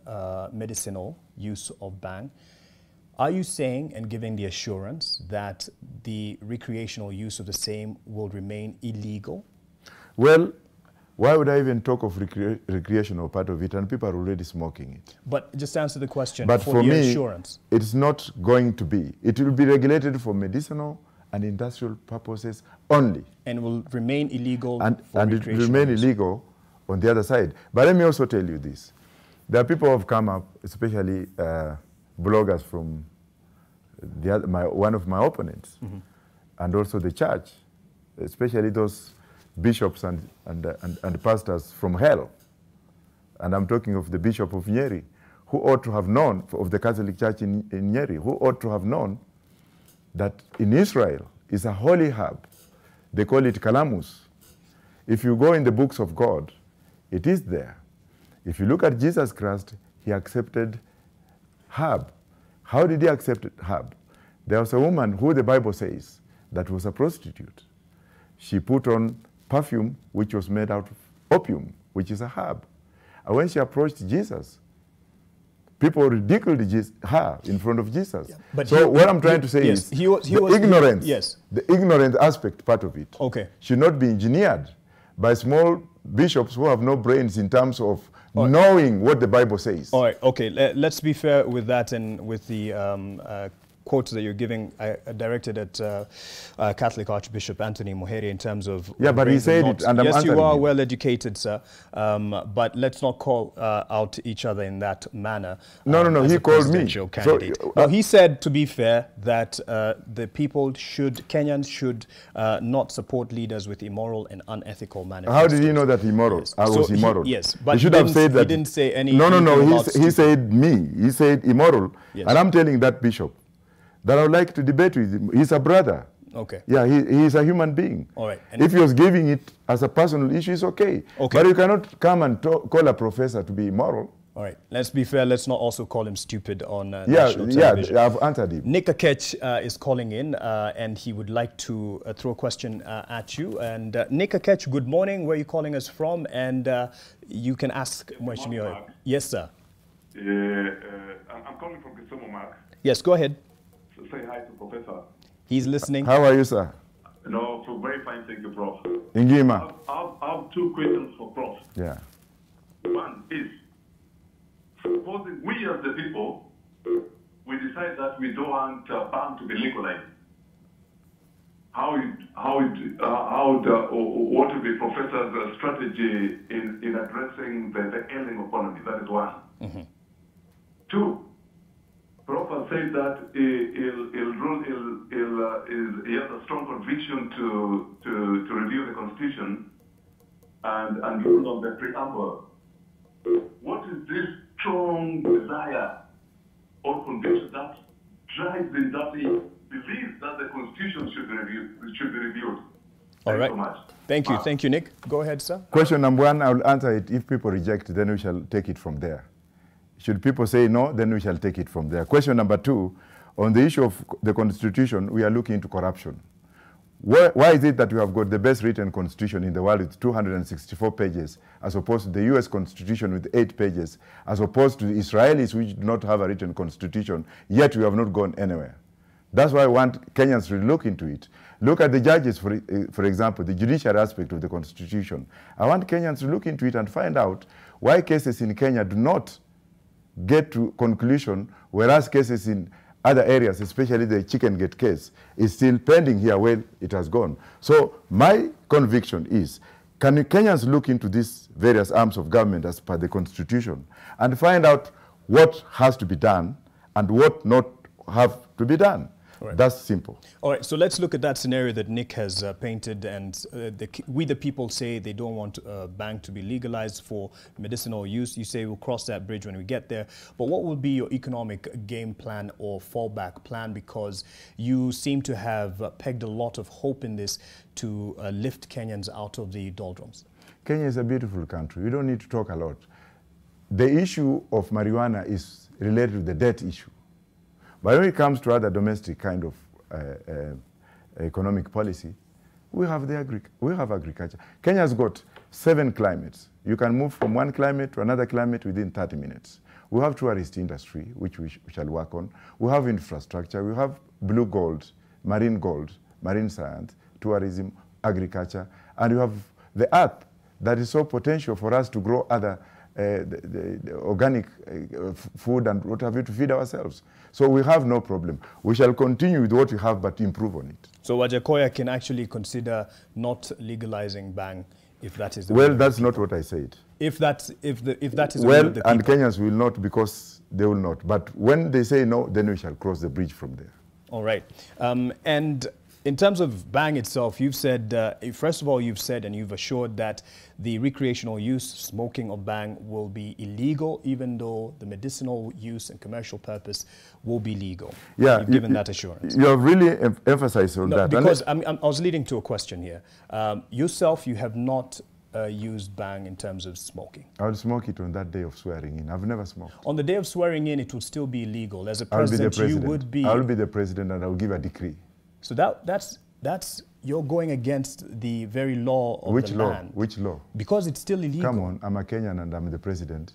medicinal use of bang. Are you saying and giving the assurance that the recreational use of the same will remain illegal? Well, why would I even talk of recreational part of it, and people are already smoking it? But just answer the question. But for the me, assurance. It's not going to be. It will be regulated for medicinal and industrial purposes only. And will remain illegal and it will remain use. illegal on the other side. But let me also tell you this. There are people who have come up, especially bloggers from one of my opponents, and also the church, especially those bishops and pastors from hell. And I'm talking of the Bishop of Nyeri, who ought to have known, of the Catholic Church in Nyeri, who ought to have known that in Israel is a holy herb. They call it calamus. If you go in the books of God, it is there. If you look at Jesus Christ, he accepted herb. How did he accept herb? There was a woman who the Bible says that was a prostitute. She put on perfume which was made out of opium, which is a herb. And when she approached Jesus, people ridiculed her in front of Jesus. Yeah, but so what I'm trying to say is the ignorance aspect part of it should not be engineered by small bishops who have no brains in terms of knowing what the Bible says. All right, okay, let's be fair with that and with the quotes that you're giving directed at Catholic Archbishop Anthony Muheri in terms of... Yeah, but he said it, and I'm yes, you are him. well educated, sir, but let's not call out each other in that manner. No, he called me. Candidate. So, no, he said, to be fair, that the people Kenyans should not support leaders with immoral and unethical manifestos. How did he know that immoral? Yes. I was immoral. Yes, but he should have said that. He didn't say any... No, he said me. He said immoral. Yes. And I'm telling that bishop that I would like to debate with him. He's a brother. Okay. Yeah, he is a human being. All right. And if he was giving it as a personal issue, it's okay. But you cannot come and call a professor to be immoral. All right. Let's be fair. Let's not also call him stupid on national television. Yeah, I've answered him. Nick Akech is calling in, and he would like to throw a question at you. And Nick Akech, good morning. Where are you calling us from? And you can ask Mheshimiwa. Yes, sir. I'm calling from Kisumu, Mark. Yes, go ahead. Say hi to Professor. He's listening. How are you, sir? No, so very fine, thank you, Prof. Ingima. I have two questions for Prof. Yeah. One is, supposing we as the people, we decide that we don't want bang to be legalized. What will be Professor's strategy in addressing the ailing economy? That is one. Two, Prof said that he has a strong conviction to review the Constitution and rule on the preamble. What is this strong desire or conviction that drives him that he believes that the Constitution should be reviewed? All right. So much. Thank you, Nick. Go ahead, sir. Question number one, I will answer it. If people reject, then we shall take it from there. Should people say no, then we shall take it from there. Question number two, on the issue of the Constitution, we are looking into corruption. Why is it that we have got the best written Constitution in the world with 264 pages, as opposed to the US Constitution with 8 pages, as opposed to the Israelis which do not have a written Constitution, yet we have not gone anywhere? That's why I want Kenyans to look into it. Look at the judges, for example, the judicial aspect of the Constitution. I want Kenyans to look into it and find out why cases in Kenya do not get to conclusion, whereas cases in other areas, especially the Chicken Gate case, is still pending here where it has gone. So my conviction is, can Kenyans look into these various arms of government as per the Constitution and find out what has to be done and what not have to be done? Right. That's simple. All right, so let's look at that scenario that Nick has painted, and we the people say they don't want bang to be legalized for medicinal use. You say we'll cross that bridge when we get there. But what will be your economic game plan or fallback plan? Because you seem to have pegged a lot of hope in this to lift Kenyans out of the doldrums. Kenya is a beautiful country. We don't need to talk a lot. The issue of marijuana is related to the debt issue. But when it comes to other domestic kind of economic policy, we have agriculture. Kenya's got 7 climates. You can move from one climate to another climate within 30 minutes. We have tourist industry, which we shall work on. We have infrastructure. We have blue gold, marine science, tourism, agriculture, and we have the earth that is so potential for us to grow other the organic food and what have you to feed ourselves. So we have no problem. We shall continue with what we have but improve on it. So Wajackoyah can actually consider not legalizing bang if that is the well, that's not what I said. If that is well, and Kenyans will not because they will not. But when they say no, then we shall cross the bridge from there. All right. And in terms of bang itself, you've said, first of all, you've said and you've assured that the recreational use, smoking of bang will be illegal, even though the medicinal use and commercial purpose will be legal. Yeah. You've given that assurance. You have really emphasized on that. Because I was leading to a question here. Yourself, you have not used bang in terms of smoking. I will smoke it on that day of swearing in. I've never smoked. On the day of swearing in, it will still be illegal. As a president, you would be... I will be the president and I will give a decree. So that's you're going against the very law of the land. Which law? Because it's still illegal. Come on, I'm a Kenyan and I'm the president,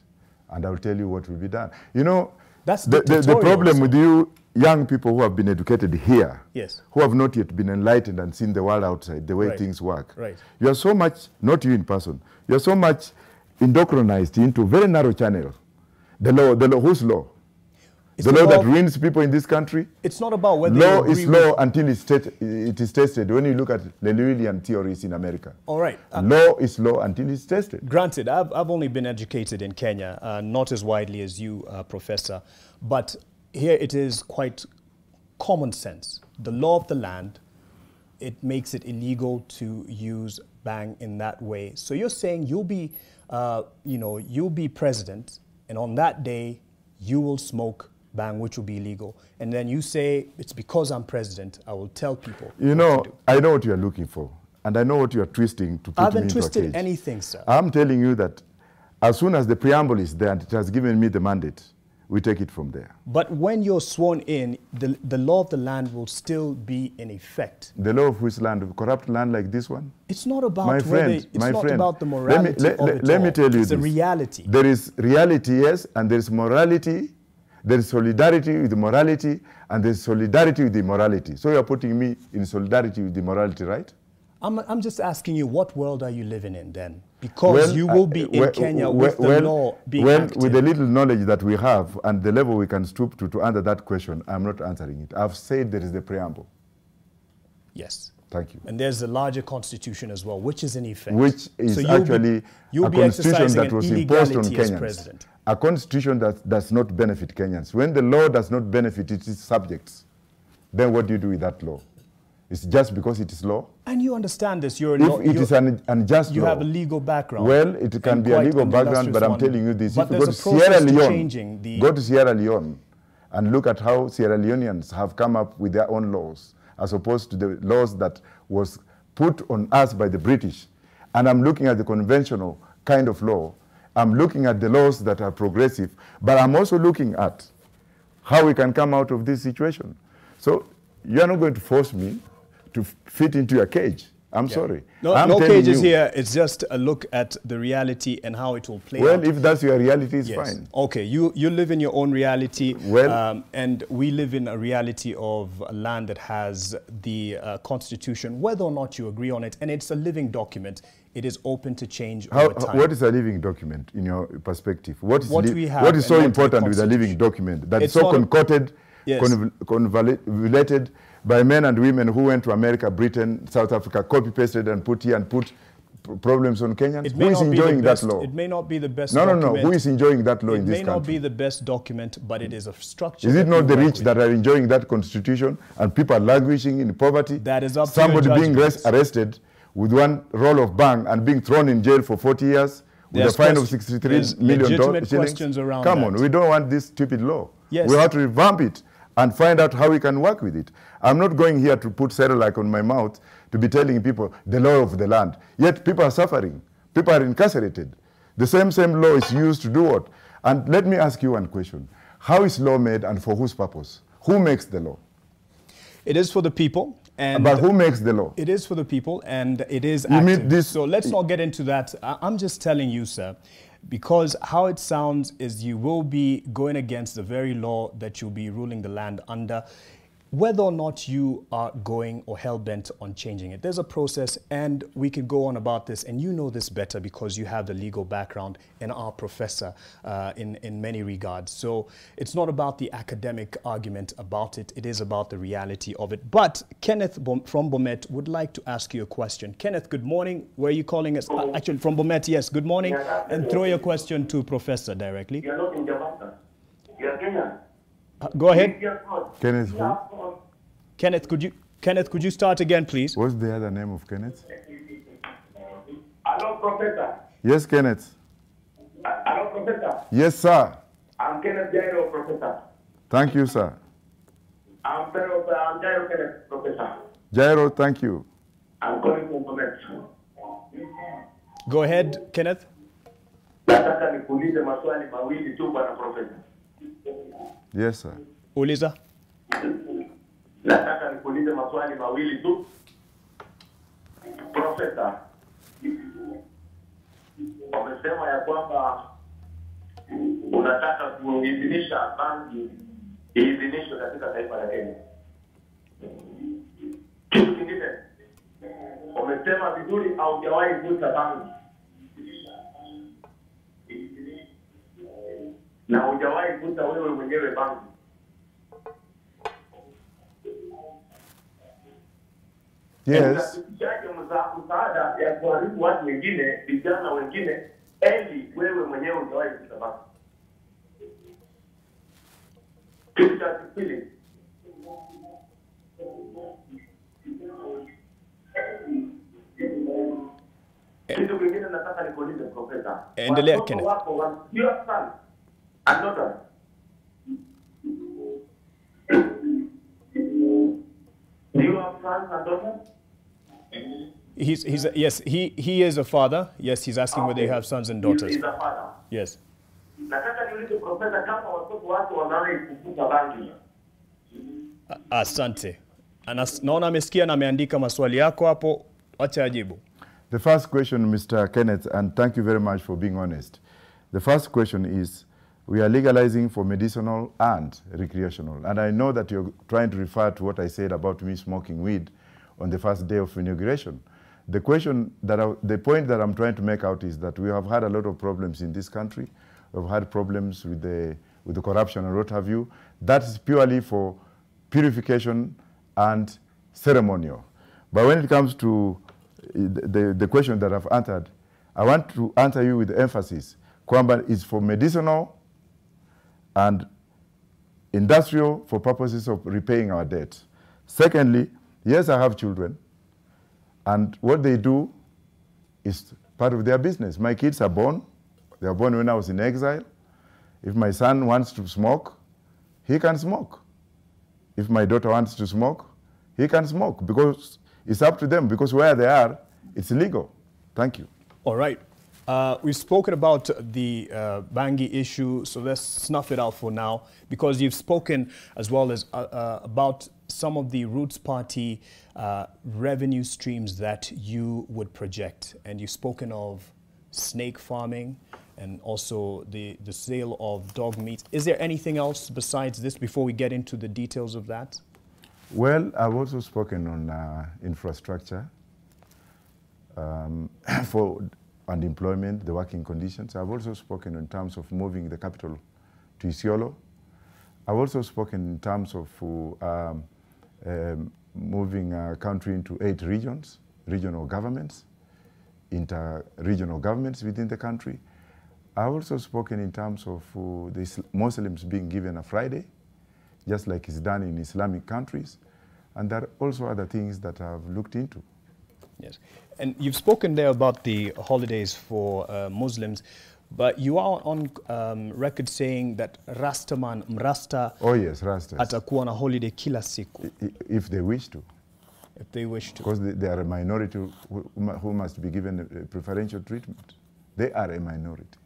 and I'll tell you what will be done. You know, that's the problem with you young people who have been educated here, yes, who have not yet been enlightened and seen the world outside, the way things work. Right. You are so much, not you in person, you are so much indoctrinized into a very narrow channel. The law, whose law? It's the law that ruins people in this country? It's not about whether law is law until it is tested. When you look at the Lewisian theories in America. All right. Law is law until it's tested. Granted, I've only been educated in Kenya, not as widely as you, Professor, but here it is quite common sense. The law of the land, it makes it illegal to use bang in that way. So you're saying you'll be, you'll be president, and on that day, you will smoke bang, which will be illegal. And then you say, it's because I'm president, I will tell people. You know, I know what you are looking for. And I know what you are twisting to put me into a cage. I haven't twisted anything, sir. I'm telling you that as soon as the preamble is there and it has given me the mandate, we take it from there. But when you're sworn in, the law of the land will still be in effect. The law of which land? Corrupt land like this one? It's not about about the morality of it. Let me tell you this. It's a reality. There is reality, yes, and there is morality. There is solidarity with the morality, and there is solidarity with the immorality. So you're putting me in solidarity with the morality, right? I'm just asking you, what world are you living in then? Because you will be in Kenya with the law being active. With the little knowledge that we have and the level we can stoop to answer that question, I'm not answering it. I've said there is the preamble. Yes. Thank you. And there's a larger constitution as well, which is in effect. Which is actually a constitution that was imposed on Kenyans. A constitution that does not benefit Kenyans. When the law does not benefit its subjects, then what do you do with that law? It's just because it is law? And you understand this. If it is an unjust law. You have a legal background. Well, it can be a legal background, but I'm telling you this. But if you go to Sierra Leone, go to Sierra Leone and look at how Sierra Leoneans have come up with their own laws, as opposed to the laws that was put on us by the British. And I'm looking at the conventional kind of law. I'm looking at the laws that are progressive, but I'm also looking at how we can come out of this situation. So you're not going to force me to fit into a cage. I'm sorry. No, no cages here. It's just a look at the reality and how it will play out. Well, if that's your reality, it's yes. fine. Okay, you live in your own reality, well, and we live in a reality of a land that has the Constitution, whether or not you agree on it, and it's a living document. It is open to change over time. What is a living document in your perspective? What is so what important with a living document that is so concocted, convoluted by men and women who went to America, Britain, South Africa, copy-pasted and put here and put problems on Kenyans? Who is enjoying that law? It may not be the best document. No. Who is enjoying that law in this country? It may not be the best document, but it is a structure. Is it not the rich that are enjoying that constitution and people are languishing in poverty? That is up to somebody being arrested with one roll of bang and being thrown in jail for 40 years with a fine of $63 million shillings. Come on, we don't want this stupid law. Yes. We have to revamp it and find out how we can work with it. I'm not going here to put Cerelac on my mouth to be telling people the law of the land. Yet people are suffering. People are incarcerated. The same law is used to do what? And let me ask you one question. How is law made and for whose purpose? Who makes the law? It is for the people. But who makes the law? It is for the people, and it is active. So let's not get into that. I'm just telling you, sir, because how it sounds is you will be going against the very law that you'll be ruling the land under, whether or not you are going or hell-bent on changing it. There's a process, and we could go on about this, and you know this better because you have the legal background and are a professor in many regards. So it's not about the academic argument about it. It is about the reality of it. But Kenneth from Bomet would like to ask you a question. Kenneth, good morning. Where are you calling us? Actually, from Bomet, yes. Good morning. And throw your question to Professor directly. You're not in Jamaica. You're Kenyan. Go ahead. Kenneth who? Kenneth, could you start again, please? What's the other name of Kenneth? Hello, Professor. Yes, Kenneth. Hello, Professor. Yes, sir. I'm Kenneth Jairo, Professor. Thank you, sir. I'm Jairo Kenneth, Professor. Jairo, thank you. I'm calling from Bomet. Go ahead, Kenneth. Nataka nikuulize maswali mawili tu bwana Professor. Yes, sir. Uliza. Nataka nikuulize maswali mawili tu. Professor, wamesema ya kwamba unataka kuidhinisha bangi iidhinishwe katika taifa la Kenya. Kitu kingine, wamesema vizuri haujawahi vuta bangi. Na hujawahi vuta wewe mwenyewe bangi. Yes. Msaada ya kuharibu watu wengine, vijana wengine, eli wewe mwenyewe hujawahi vuta bangi. Kitu cha pili. Kitu kingine nataka nikuulize Profesa. Endelea Kenneth. Your son and daughter. Do you have sons and daughters? Yes, he is a father. Yes, he's asking whether you have sons and daughters. He's a father. Yes. Nataka niulize Profesa kama watoto wake wanawahi kuvuta bangi. Asante. Naona amesikia na ameandika maswali yako hapo. Acha ajibu. The first question, Mr. Kenneth, and thank you very much for being honest. The first question is, we are legalizing for medicinal and recreational. And I know that you're trying to refer to what I said about me smoking weed on the first day of inauguration. The point that I'm trying to make out is that we have had a lot of problems in this country. We've had problems with the corruption and what have you. That is purely for purification and ceremonial. But when it comes to the question that I've answered, I want to answer you with emphasis. Kwamba is for medicinal and industrial for purposes of repaying our debt. Secondly, yes, I have children, and what they do is part of their business. My kids are born. They were born when I was in exile. If my son wants to smoke, he can smoke. If my daughter wants to smoke, he can smoke, because it's up to them, because where they are, it's illegal. Thank you. All right. We've spoken about the Bangi issue, so let's snuff it out for now, because you've spoken as well as about some of the Roots Party revenue streams that you would project. And you've spoken of snake farming and also the sale of dog meat. Is there anything else besides this before we get into the details of that? Well, I've also spoken on infrastructure for and employment, the working conditions. I've also spoken in terms of moving the capital to Isiolo. I've also spoken in terms of moving a country into 8 regions, regional governments, inter-regional governments within the country. I've also spoken in terms of the Muslims being given a Friday, just like it's done in Islamic countries. And there are also other things that I've looked into. Yes, and you've spoken there about the holidays for Muslims, but you are on record saying that Rastaman, Mrasta, oh yes, Rastas, atakuwa na holiday kila siku. If they wish to. If they wish to. Because they are a minority who must be given a preferential treatment. They are a minority.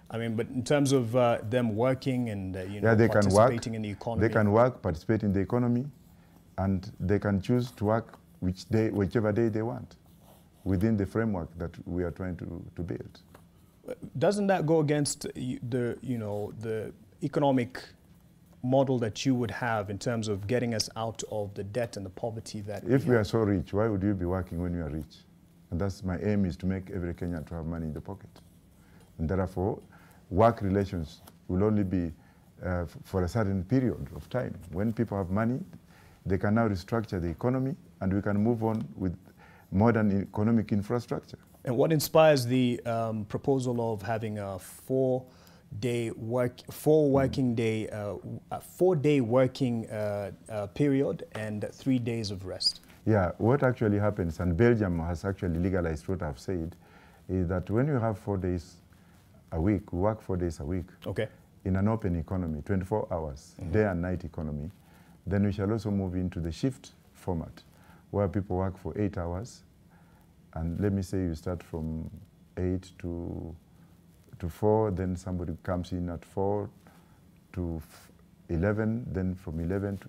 I mean, but in terms of them working and they participating in the economy. They can work, participate in the economy, and they can choose to work whichever day they want, within the framework that we are trying to build. Doesn't that go against the economic model that you would have in terms of getting us out of the debt and the poverty that if we are so rich, why would you be working when you are rich? And that's my aim, is to make every Kenyan to have money in the pocket. And therefore, work relations will only be for a certain period of time. When people have money, they can now restructure the economy, and we can move on with modern economic infrastructure. And what inspires the proposal of having a 4-day working period and 3 days of rest? Yeah, what actually happens, and Belgium has actually legalized what I've said, is that when you have 4 days a week, we work 4 days a week, okay, in an open economy, 24 hours, day and night economy, then we shall also move into the shift format, where people work for 8 hours. And let me say you start from 8 to 4, then somebody comes in at 4 to 11, then from 11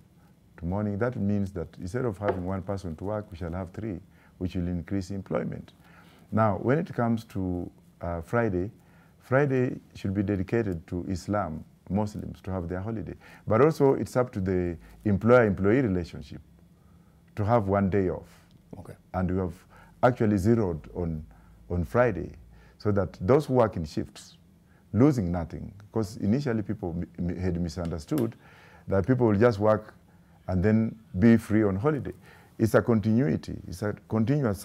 to morning. That means that instead of having one person to work, we shall have 3, which will increase employment. Now, when it comes to Friday should be dedicated to Islam, Muslims, to have their holiday. But also it's up to the employer-employee relationship to have 1 day off. Okay. And we have actually zeroed on Friday, so that those who work in shifts, losing nothing, because initially people had misunderstood that people will just work and then be free on holiday. It's a continuity, it's a continuous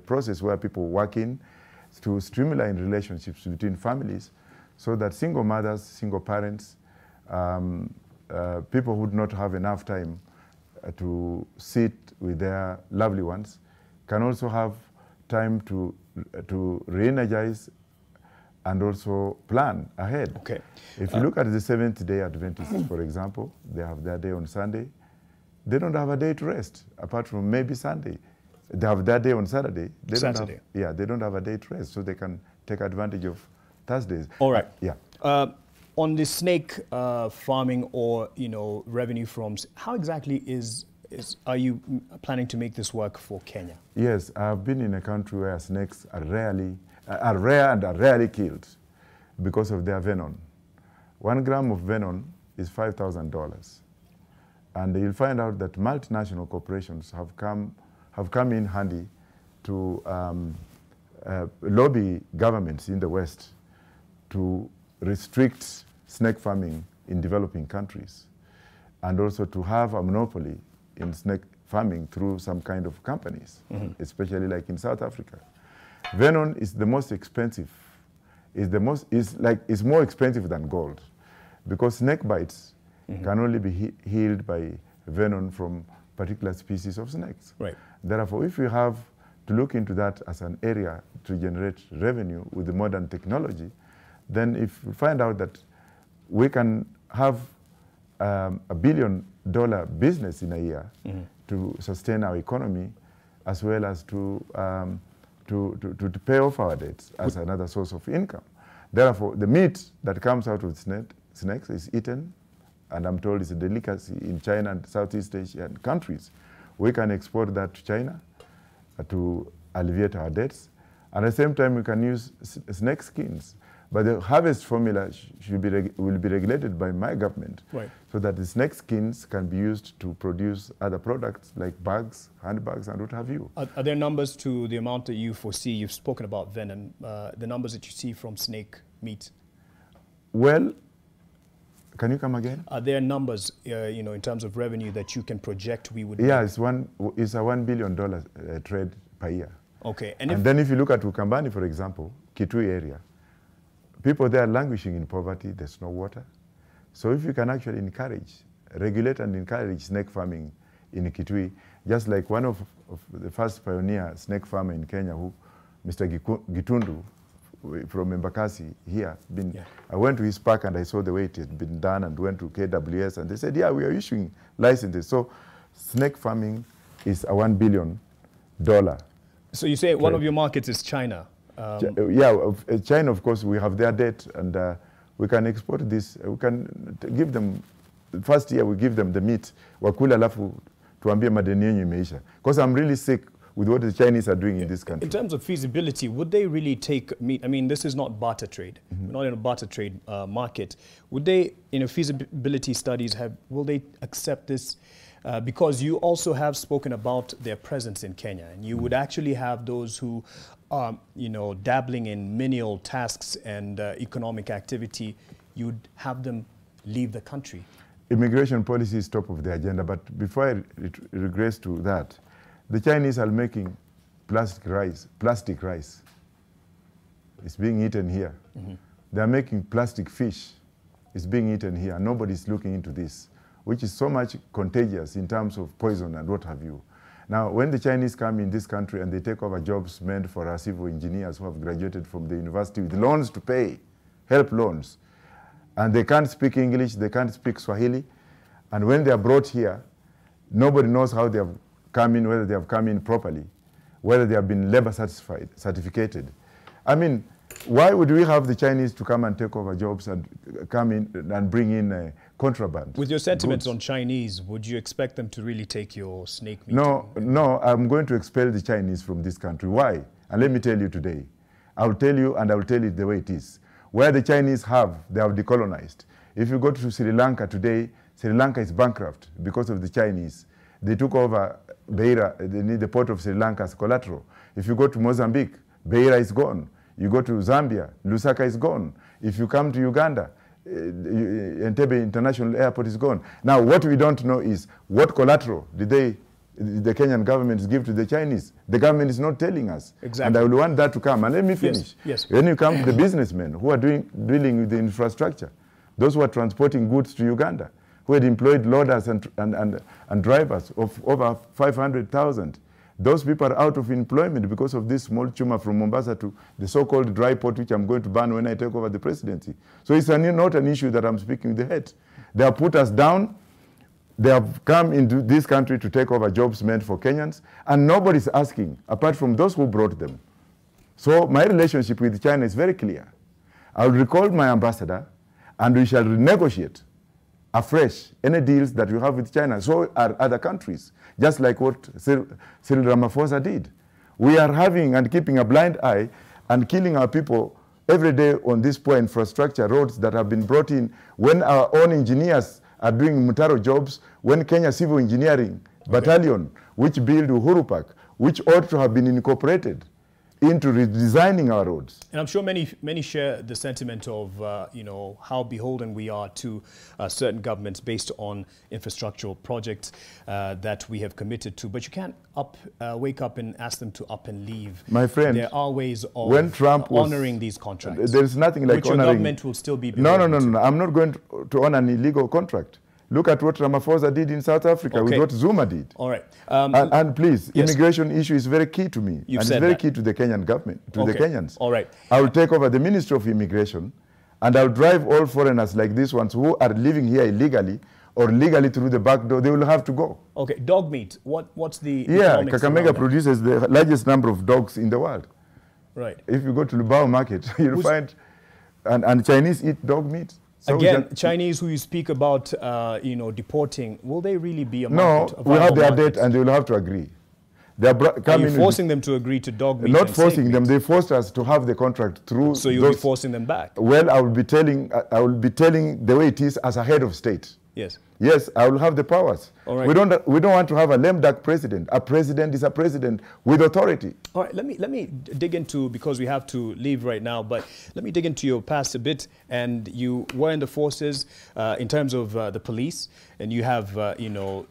process where people work in to streamline relationships between families, so that single mothers, single parents, people who would not have enough time to sit with their lovely ones, can also have time to re-energize and also plan ahead. Okay. If you look at the Seventh-day Adventists, for example, they have their day on Sunday. They don't have a day to rest, apart from maybe Sunday. They have their day on Saturday. They don't have a day to rest, so they can take advantage of Thursdays. All right. Yeah. On the snake farming or revenue from, how exactly are you planning to make this work for Kenya? Yes, I've been in a country where snakes are rare and are rarely killed because of their venom. 1 gram of venom is $5,000. And you'll find out that multinational corporations have come in handy to lobby governments in the West to restrict snake farming in developing countries, and also to have a monopoly in snake farming through some kind of companies, especially like in South Africa. Venom is the most expensive, it's more expensive than gold, because snake bites can only be healed by venom from particular species of snakes. Right. Therefore, if we have to look into that as an area to generate revenue with the modern technology, then if we find out that we can have $1 billion business in a year to sustain our economy, as well as to to pay off our debts as another source of income. Therefore, the meat that comes out of snakes is eaten, and I'm told it's a delicacy in China and Southeast Asian countries. We can export that to China to alleviate our debts. And at the same time, we can use snake skins. But the harvest formula will be regulated by my government, right, so that the snake skins can be used to produce other products like bags, handbags, and what have you. Are there numbers to the amount that you foresee? You've spoken about venom, the numbers that you see from snake meat. Well, can you come again? Are there numbers, you know, in terms of revenue that you can project we would? Yeah, it's a $1 billion trade per year. Okay, and then if you look at Ukambani, for example, Kitui area, people there are languishing in poverty. There's no water. So if you can actually regulate and encourage snake farming in Kitui, just like one of the first pioneer snake farmer in Kenya, Mr. Gitundu from Embakasi here. I went to his park and I saw the way it had been done, and went to KWS and they said, yeah, we are issuing licenses. So snake farming is a $1 billion. So you say one of your markets is China? China, of course, we have their debt, and we can export this. We can give them, first year we give them the meat, wakula alafu tuambie madeni yenyu imeisha. Because I'm really sick with what the Chinese are doing in this country. In terms of feasibility, would they really take meat? I mean, this is not barter trade. We're not in a barter trade market. Would they, in a feasibility studies, will they accept this? Because you also have spoken about their presence in Kenya, and you would actually have those who are, you know, dabbling in menial tasks and economic activity. You'd have them leave the country. Immigration policy is top of the agenda, but before I regress to that, the Chinese are making plastic rice. It's being eaten here. They're making plastic fish. It's being eaten here. Nobody's looking into this, which is so much contagious in terms of poison and what have you. Now, when the Chinese come in this country and they take over jobs meant for our civil engineers who have graduated from the university with loans to pay, help loans, and they can't speak English, they can't speak Swahili, and when they are brought here, nobody knows how they have come in, whether they have come in properly, whether they have been labor certificated. I mean, why would we have the Chinese to come and take over jobs and come in and bring in contraband? With your sentiments on Chinese, would you expect them to really take your snake meat? No, I'm going to expel the Chinese from this country. Why? And let me tell you today. I'll tell you, and I'll tell it the way it is. Where the Chinese they have decolonized. If you go to Sri Lanka today, Sri Lanka is bankrupt because of the Chinese. They took over Beira, the port of Sri Lanka as collateral. If you go to Mozambique, Beira is gone. You go to Zambia, Lusaka is gone. If you come to Uganda, Entebbe International Airport is gone. Now, what we don't know is what collateral did the Kenyan government give to the Chinese? The government is not telling us. Exactly. And I will want that to come. And let me finish. Yes. When you come to the businessmen who are dealing with the infrastructure, those who are transporting goods to Uganda, who had employed loaders and drivers of over 500,000. Those people are out of employment because of this small tumor from Mombasa to the so-called dry port, which I'm going to ban when I take over the presidency. So it's not an issue that I'm speaking with the head. They have put us down. They have come into this country to take over jobs meant for Kenyans, and nobody's asking, apart from those who brought them. So my relationship with China is very clear. I'll recall my ambassador, and we shall renegotiate afresh any deals that we have with China. So are other countries, just like what Cyril Ramaphosa did. We are having and keeping a blind eye and killing our people every day on these poor infrastructure roads that have been brought in when our own engineers are doing Mutaro jobs, when Kenya Civil Engineering Battalion, which built Uhuru Park, which ought to have been incorporated into redesigning our roads. And I'm sure many share the sentiment of, you know, how beholden we are to certain governments based on infrastructural projects that we have committed to. But you can't wake up and ask them to up and leave. My friend, there are ways of when Trump honoring these contracts. There is nothing like which honoring. your government will still be beholden No. I'm not going to honor an illegal contract. Look at what Ramaphosa did in South Africa with what Zuma did. All right. And please, yes. Immigration issue is very key to me. And it's very key to the Kenyan government, to the Kenyans. All right. I will take over the Ministry of Immigration, and I'll drive all foreigners like these ones who are living here illegally or legally through the back door. They will have to go. Okay, dog meat. What's the Kakamega produces the largest number of dogs in the world. Right. If you go to Lubao market, you'll find, and Chinese eat dog meat. So again, Chinese who you speak about, you know, deporting, will they really be a market? No, we have their date and they will have to agree. Are you forcing them to agree to dog meat? Not forcing them. They forced us to have the contract through. So you'll be forcing them back? Well, I will be telling the way it is as a head of state. Yes. Yes, I will have the powers. All right. We don't want to have a lame duck president. A president is a president with authority. All right, let me dig into, because we have to leave right now, but let me dig into your past a bit. And you were in the forces in terms of the police, and you have, you know,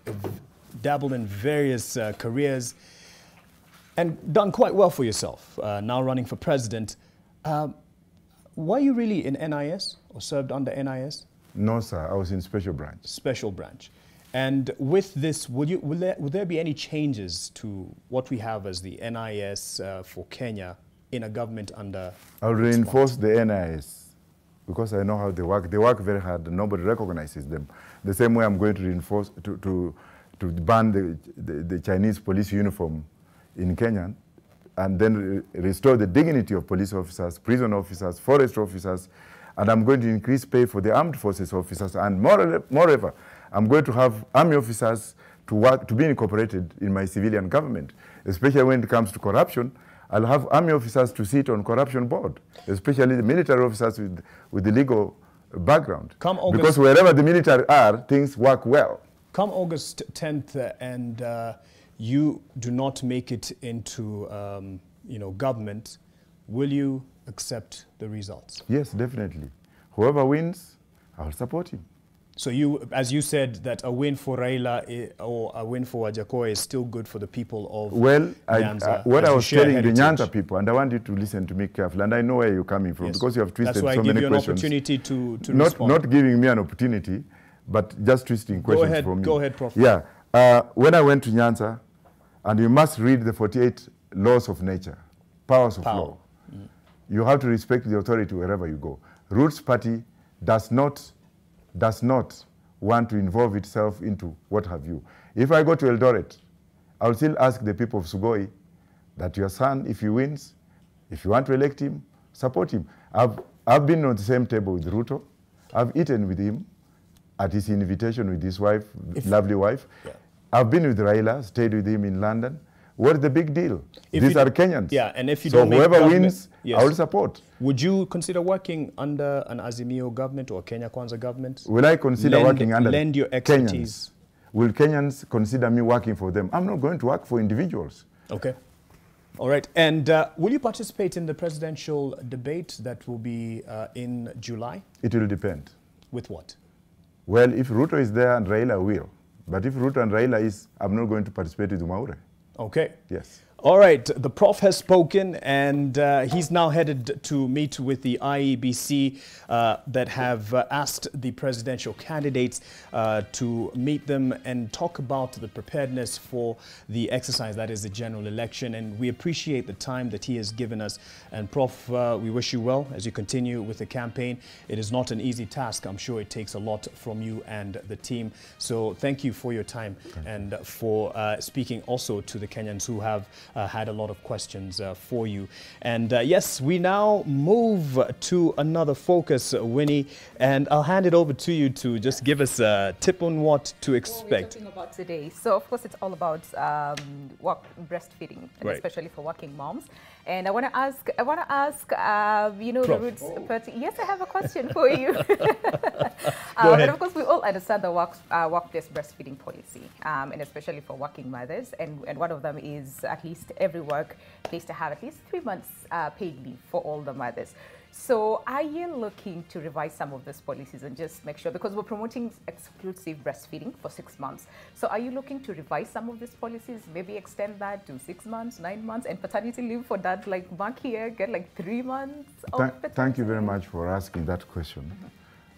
dabbled in various careers and done quite well for yourself, now running for president. Were you really in NIS or served under NIS? No, sir. I was in special branch. Special branch. And with this, will there be any changes to what we have as the NIS for Kenya in a government under... I'll reinforce the NIS because I know how they work. They work very hard and nobody recognizes them. The same way I'm going to reinforce, to ban the Chinese police uniform in Kenya and then restore the dignity of police officers, prison officers, forest officers, and I'm going to increase pay for the armed forces officers. And moreover, I'm going to have army officers to be incorporated in my civilian government, especially when it comes to corruption. I'll have army officers to sit on corruption board, especially the military officers with the legal background. Because wherever the military are, things work well. Come August 10th, and you do not make it into, you know, government, will you accept the results? Yes, definitely. Whoever wins, I'll support him. So you, as you said, that a win for Raila or a win for Wajackoyah is still good for the people of Nyanza. What I was telling the Nyanza people, and I want you to listen to me carefully, and I know where you're coming from, because you have twisted so many questions. That's why I give you an opportunity to respond. Not giving me an opportunity, but just twisting questions from me. Go ahead, Prof. Yeah. When I went to Nyanza, and you must read the 48 laws of nature, powers of law. You have to respect the authority wherever you go. Roots Party does not want to involve itself into what have you. If I go to Eldoret, I'll still ask the people of Sugoi that your son, if he wins, if you want to elect him, support him. I've been on the same table with Ruto. I've eaten with him at his invitation with his wife, lovely wife. Yeah. I've been with Raila, stayed with him in London. What's the big deal? These are Kenyans. Yeah, and if you so don't whoever wins, yes, I will support. Would you consider working under an Azimio government or Kenya Kwanza government? Will I consider working under your expertise? Kenyans? Will Kenyans consider me working for them? I'm not going to work for individuals. Okay. All right. And will you participate in the presidential debate that will be in July? It will depend. With what? Well, if Ruto is there and Raila will. But if Ruto and Raila is, I'm not going to participate with Umaure. Okay. Yes. All right. The Prof has spoken, and he's now headed to meet with the IEBC that have asked the presidential candidates to meet them and talk about the preparedness for the exercise that is the general election. And we appreciate the time that he has given us. And Prof, we wish you well as you continue with the campaign. It is not an easy task. I'm sure it takes a lot from you and the team. So thank you for your time and for speaking also to the Kenyans who have had a lot of questions for you. And yes, we now move to another focus, Winnie, and I'll hand it over to you to just give us a tip on what to expect. What we're talking about today. So of course it's all about breastfeeding, and especially for working moms. And I want to ask, you know, Prof. The Roots Party. Yes, I have a question for you. But of course, we all understand the workplace breastfeeding policy, and especially for working mothers. And one of them is at least every workplace to have at least 3 months paid leave for all the mothers. So are you looking to revise some of these policies and just make sure, because we're promoting exclusive breastfeeding for 6 months. So are you looking to revise some of these policies, maybe extend that to 6 months, 9 months, and paternity leave for that, like Mark here, get like 3 months? Thank you very much for asking that question.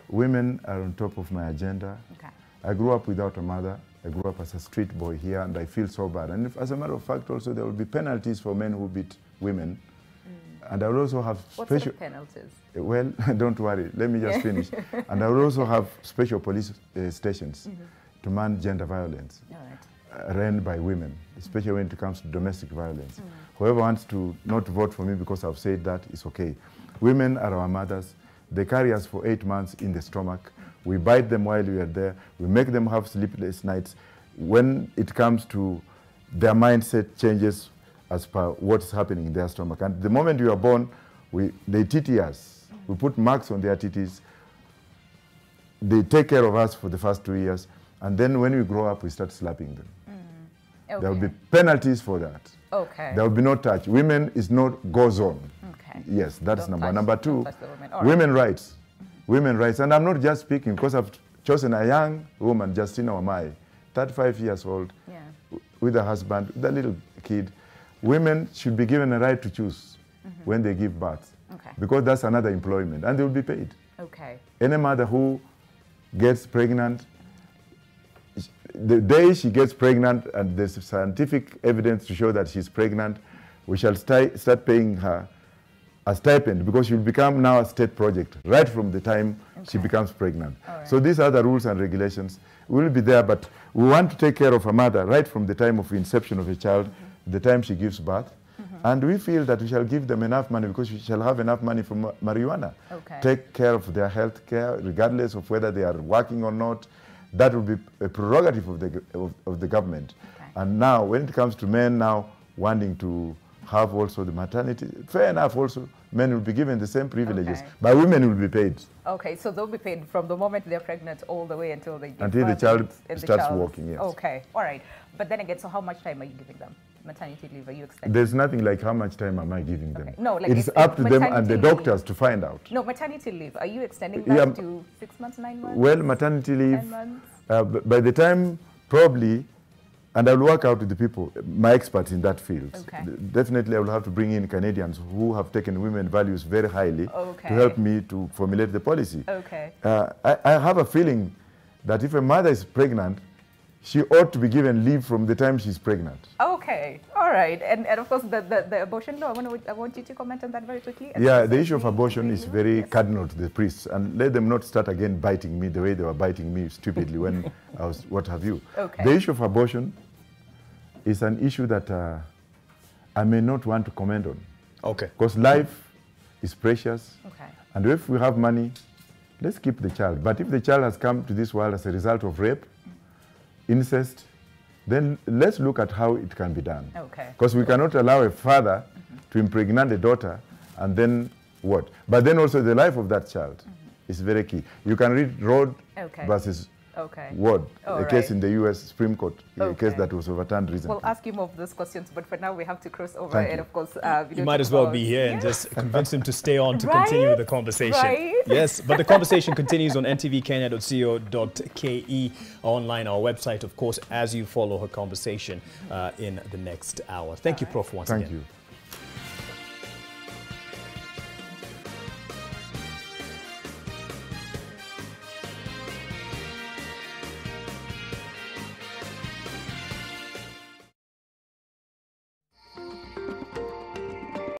Women are on top of my agenda. Okay. I grew up without a mother. I grew up as a street boy here, and I feel so bad. And if, as a matter of fact, also there will be penalties for men who beat women. And I will also have special... What sort of penalties? Well, don't worry. Let me just finish. And I will also have special police stations to man gender violence. All ran by women, especially when it comes to domestic violence. Whoever wants to not vote for me because I've said that, it's okay. Women are our mothers. They carry us for 8 months in the stomach. We bite them while we are there. We make them have sleepless nights. When it comes to their mindset changes as per what's happening in their stomach. And the moment you are born, they TT us. We put marks on their TTs. They take care of us for the first 2 years. And then when we grow up, we start slapping them. Okay. There will be penalties for that. Okay. There will be no touch. Women is not go zone. Okay. Yes, that's number one. Number two, women rights. Women rights. And I'm not just speaking because I've chosen a young woman, Justina Wamai, 35 years old, with a husband, with a little kid. Women should be given a right to choose when they give birth. Okay. Because that's another employment, and they will be paid. Okay. Any mother who gets pregnant, the day she gets pregnant and there's scientific evidence to show that she's pregnant, we shall start paying her a stipend because she'll become now a state project right from the time she becomes pregnant. Right. So these are the rules and regulations. Will be there, but we want to take care of a mother right from the time of inception of a child, the time she gives birth. And we feel that we shall give them enough money because we shall have enough money from marijuana. Okay. Take care of their health care, regardless of whether they are working or not. That will be a prerogative of the government. Okay. And now, when it comes to men now wanting to have also the maternity, fair enough also, men will be given the same privileges, but women will be paid. Okay, so they'll be paid from the moment they're pregnant all the way until they give birth, the child starts walking, yes. Okay, all right. But then again, so how much time are you giving them? Maternity leave, are you extending? There's nothing like how much time am I giving them. Okay. No, like it's up to them and the doctors to find out. No, maternity leave, are you extending that to 6 months, 9 months? Well, maternity leave, 10 months? By the time, probably, and I'll work out with the people, my experts in that field. Okay. Definitely I will have to bring in Canadians who have taken women values very highly to help me to formulate the policy. Okay. I have a feeling that if a mother is pregnant, she ought to be given leave from the time she's pregnant. Okay, all right. And of course, the abortion law, I want you to comment on that very quickly. Yeah, the issue of abortion is very cardinal to the priests. And let them not start again biting me the way they were biting me stupidly when I was, what have you. Okay. The issue of abortion is an issue that I may not want to comment on. Okay. Because life is precious. Okay. And if we have money, let's keep the child. But if the child has come to this world as a result of rape, incest, then let's look at how it can be done. Okay. Because we cannot allow a father to impregnate a daughter and then what? But then also the life of that child is very key. You can read Roe versus Wade, a case in the U.S. Supreme Court, a case that was overturned recently. We'll ask you more of those questions, but for now we have to cross over. And of course, you might as well be here and just convince him to stay on to continue the conversation. Right? Yes, but the conversation continues on ntvkenya.co.ke, online, our website, of course, as you follow her conversation in the next hour. Thank you, Prof, once again. Thank you.